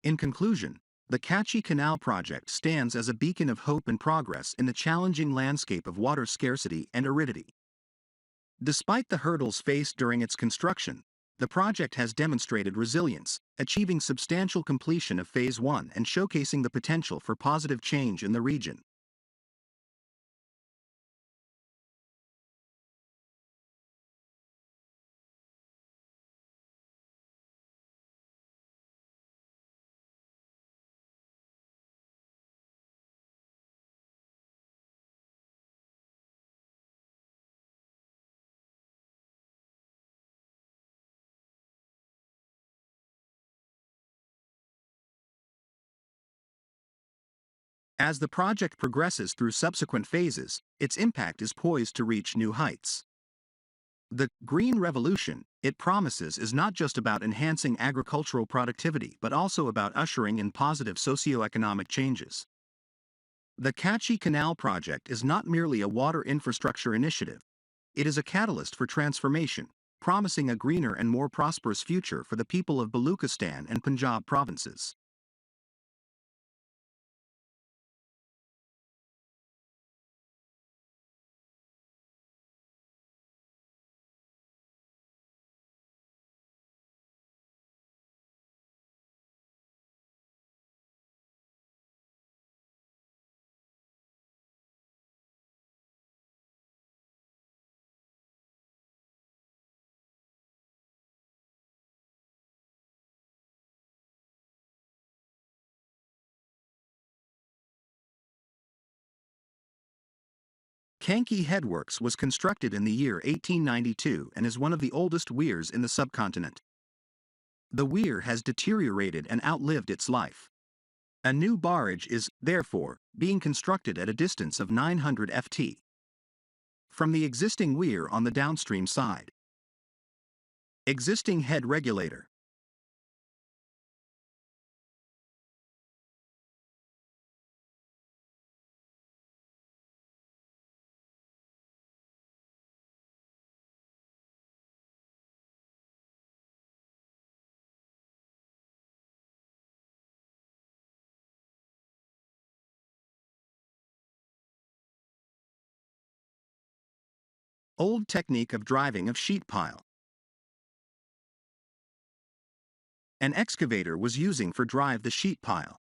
In conclusion, the Kachhi Canal project stands as a beacon of hope and progress in the challenging landscape of water scarcity and aridity. Despite the hurdles faced during its construction, the project has demonstrated resilience, achieving substantial completion of Phase 1 and showcasing the potential for positive change in the region. As the project progresses through subsequent phases, its impact is poised to reach new heights. The Green Revolution, it promises, is not just about enhancing agricultural productivity but also about ushering in positive socioeconomic changes. The Kachhi Canal project is not merely a water infrastructure initiative, it is a catalyst for transformation, promising a greener and more prosperous future for the people of Baluchistan and Punjab provinces. Khanki Headworks was constructed in the year 1892 and is one of the oldest weirs in the subcontinent. The weir has deteriorated and outlived its life. A new barrage is, therefore, being constructed at a distance of 900 ft from the existing weir on the downstream side. Existing head regulator. Old technique of driving of sheet pile. An excavator was using for drive the sheet pile.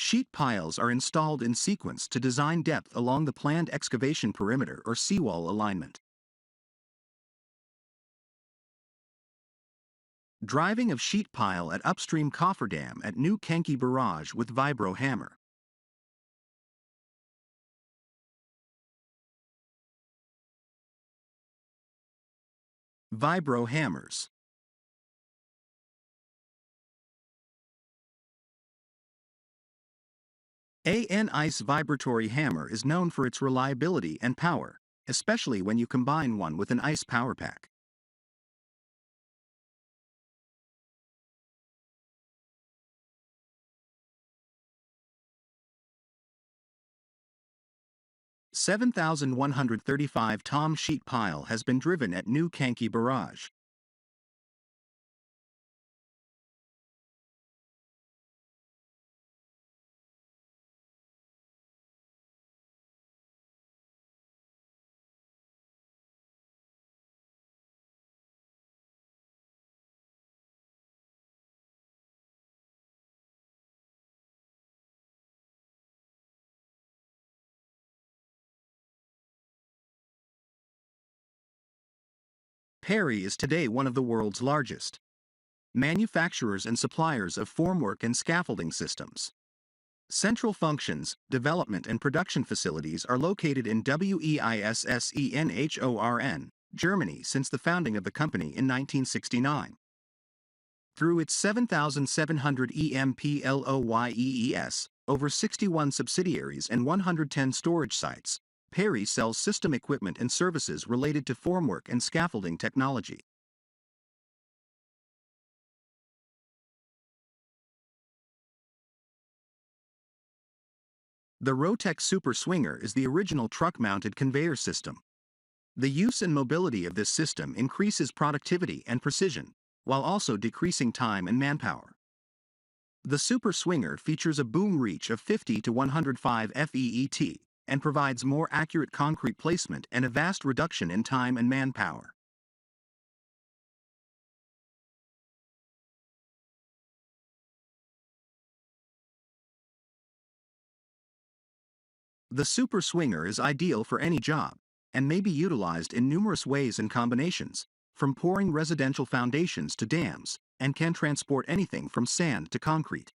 Sheet piles are installed in sequence to design depth along the planned excavation perimeter or seawall alignment. Driving of sheet pile at upstream cofferdam at new Khanki Barrage with vibro hammer. Vibro hammers. An ice vibratory hammer is known for its reliability and power, especially when you combine one with an ice power pack. (7,135 tom sheet pile has been driven at new Khanki Barrage. Perry is today one of the world's largest manufacturers and suppliers of formwork and scaffolding systems. Central functions, development and production facilities are located in Weissenhorn, Germany since the founding of the company in 1969. Through its 7,700 employees, over 61 subsidiaries and 110 storage sites, Perry sells system equipment and services related to formwork and scaffolding technology. The Rotex Super Swinger is the original truck-mounted conveyor system. The use and mobility of this system increases productivity and precision, while also decreasing time and manpower. The Super Swinger features a boom reach of 50 to 105 FEET and provides more accurate concrete placement and a vast reduction in time and manpower. The Super Swinger is ideal for any job and may be utilized in numerous ways and combinations, from pouring residential foundations to dams, and can transport anything from sand to concrete.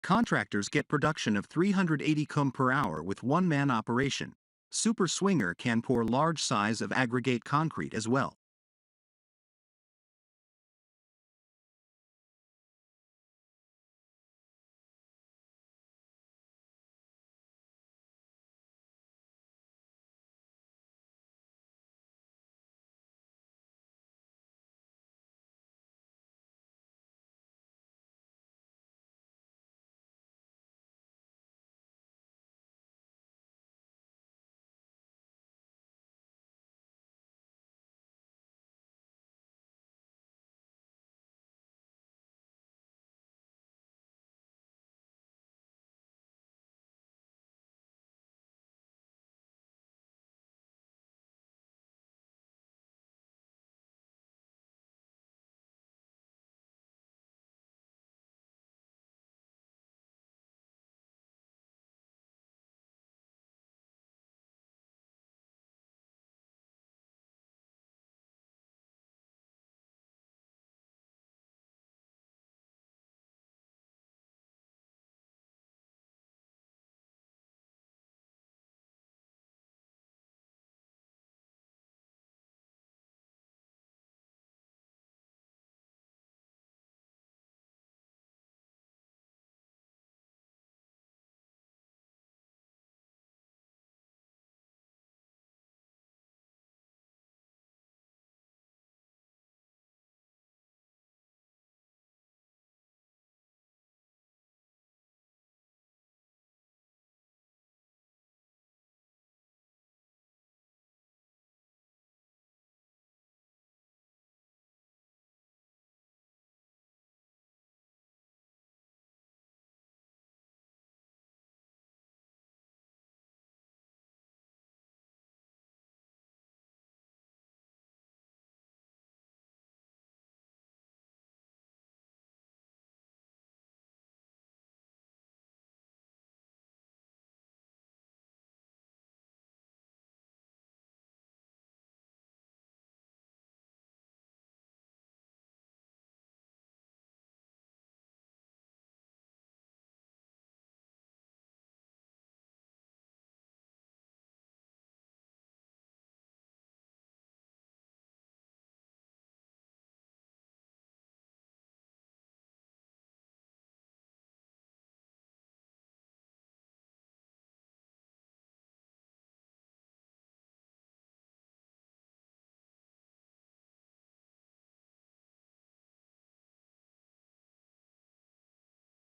Contractors get production of 380 cum per hour with one-man operation. Super Swinger can pour large size of aggregate concrete as well.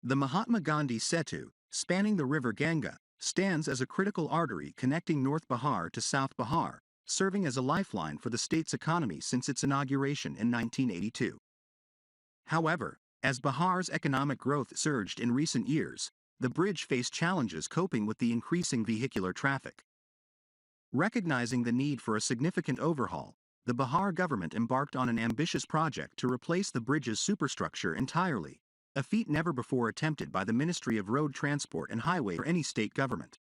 The Mahatma Gandhi Setu, spanning the river Ganga, stands as a critical artery connecting North Bihar to South Bihar, serving as a lifeline for the state's economy since its inauguration in 1982. However, as Bihar's economic growth surged in recent years, the bridge faced challenges coping with the increasing vehicular traffic. Recognizing the need for a significant overhaul, the Bihar government embarked on an ambitious project to replace the bridge's superstructure entirely, a feat never before attempted by the Ministry of Road Transport and Highway or any state government.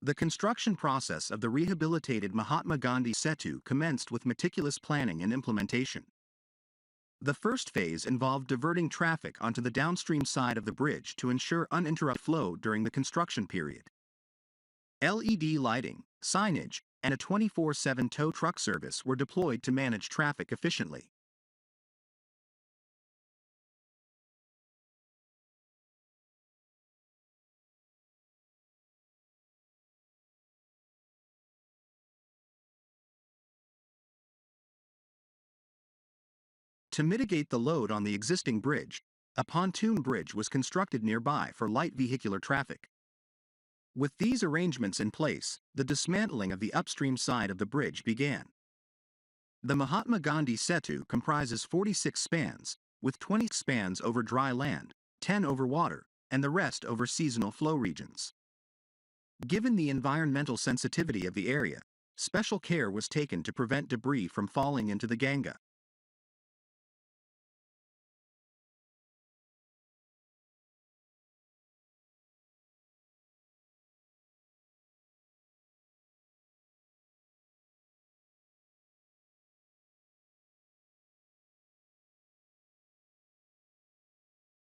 The construction process of the rehabilitated Mahatma Gandhi Setu commenced with meticulous planning and implementation. The first phase involved diverting traffic onto the downstream side of the bridge to ensure uninterrupted flow during the construction period. LED lighting, signage, and a 24/7 tow truck service were deployed to manage traffic efficiently. To mitigate the load on the existing bridge, a pontoon bridge was constructed nearby for light vehicular traffic. With these arrangements in place, the dismantling of the upstream side of the bridge began. The Mahatma Gandhi Setu comprises 46 spans, with 20 spans over dry land, 10 over water, and the rest over seasonal flow regions. Given the environmental sensitivity of the area, special care was taken to prevent debris from falling into the Ganga.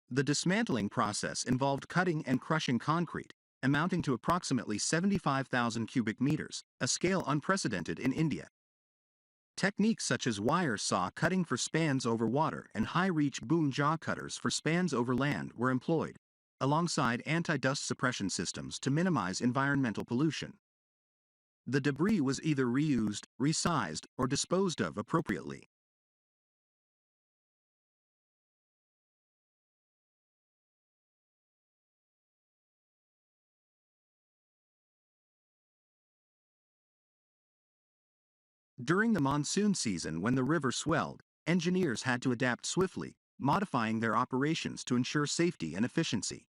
The dismantling process involved cutting and crushing concrete, amounting to approximately 75,000 cubic meters, a scale unprecedented in India. Techniques such as wire saw cutting for spans over water and high-reach boom jaw cutters for spans over land were employed, alongside anti-dust suppression systems to minimize environmental pollution. The debris was either reused, resized, or disposed of appropriately. During the monsoon season when the river swelled, engineers had to adapt swiftly, modifying their operations to ensure safety and efficiency.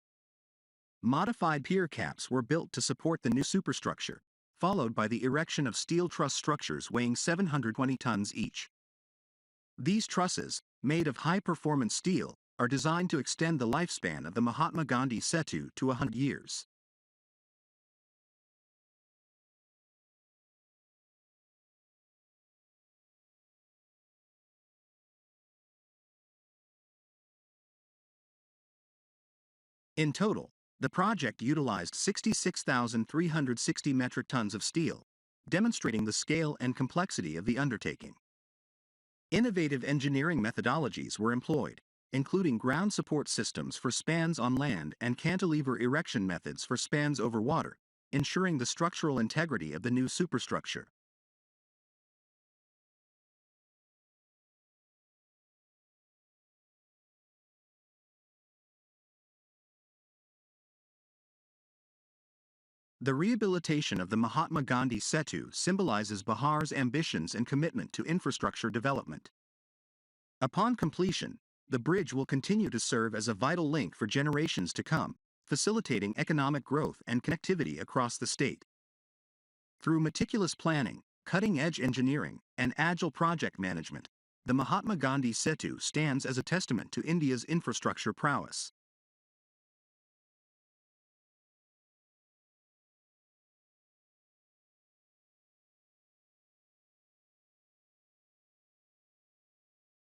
Modified pier caps were built to support the new superstructure, followed by the erection of steel truss structures weighing 720 tons each. These trusses, made of high-performance steel, are designed to extend the lifespan of the Mahatma Gandhi Setu to 100 years. In total, the project utilized 66,360 metric tons of steel, demonstrating the scale and complexity of the undertaking. Innovative engineering methodologies were employed, including ground support systems for spans on land and cantilever erection methods for spans over water, ensuring the structural integrity of the new superstructure. The rehabilitation of the Mahatma Gandhi Setu symbolizes Bihar's ambitions and commitment to infrastructure development. Upon completion, the bridge will continue to serve as a vital link for generations to come, facilitating economic growth and connectivity across the state. Through meticulous planning, cutting-edge engineering, and agile project management, the Mahatma Gandhi Setu stands as a testament to India's infrastructure prowess.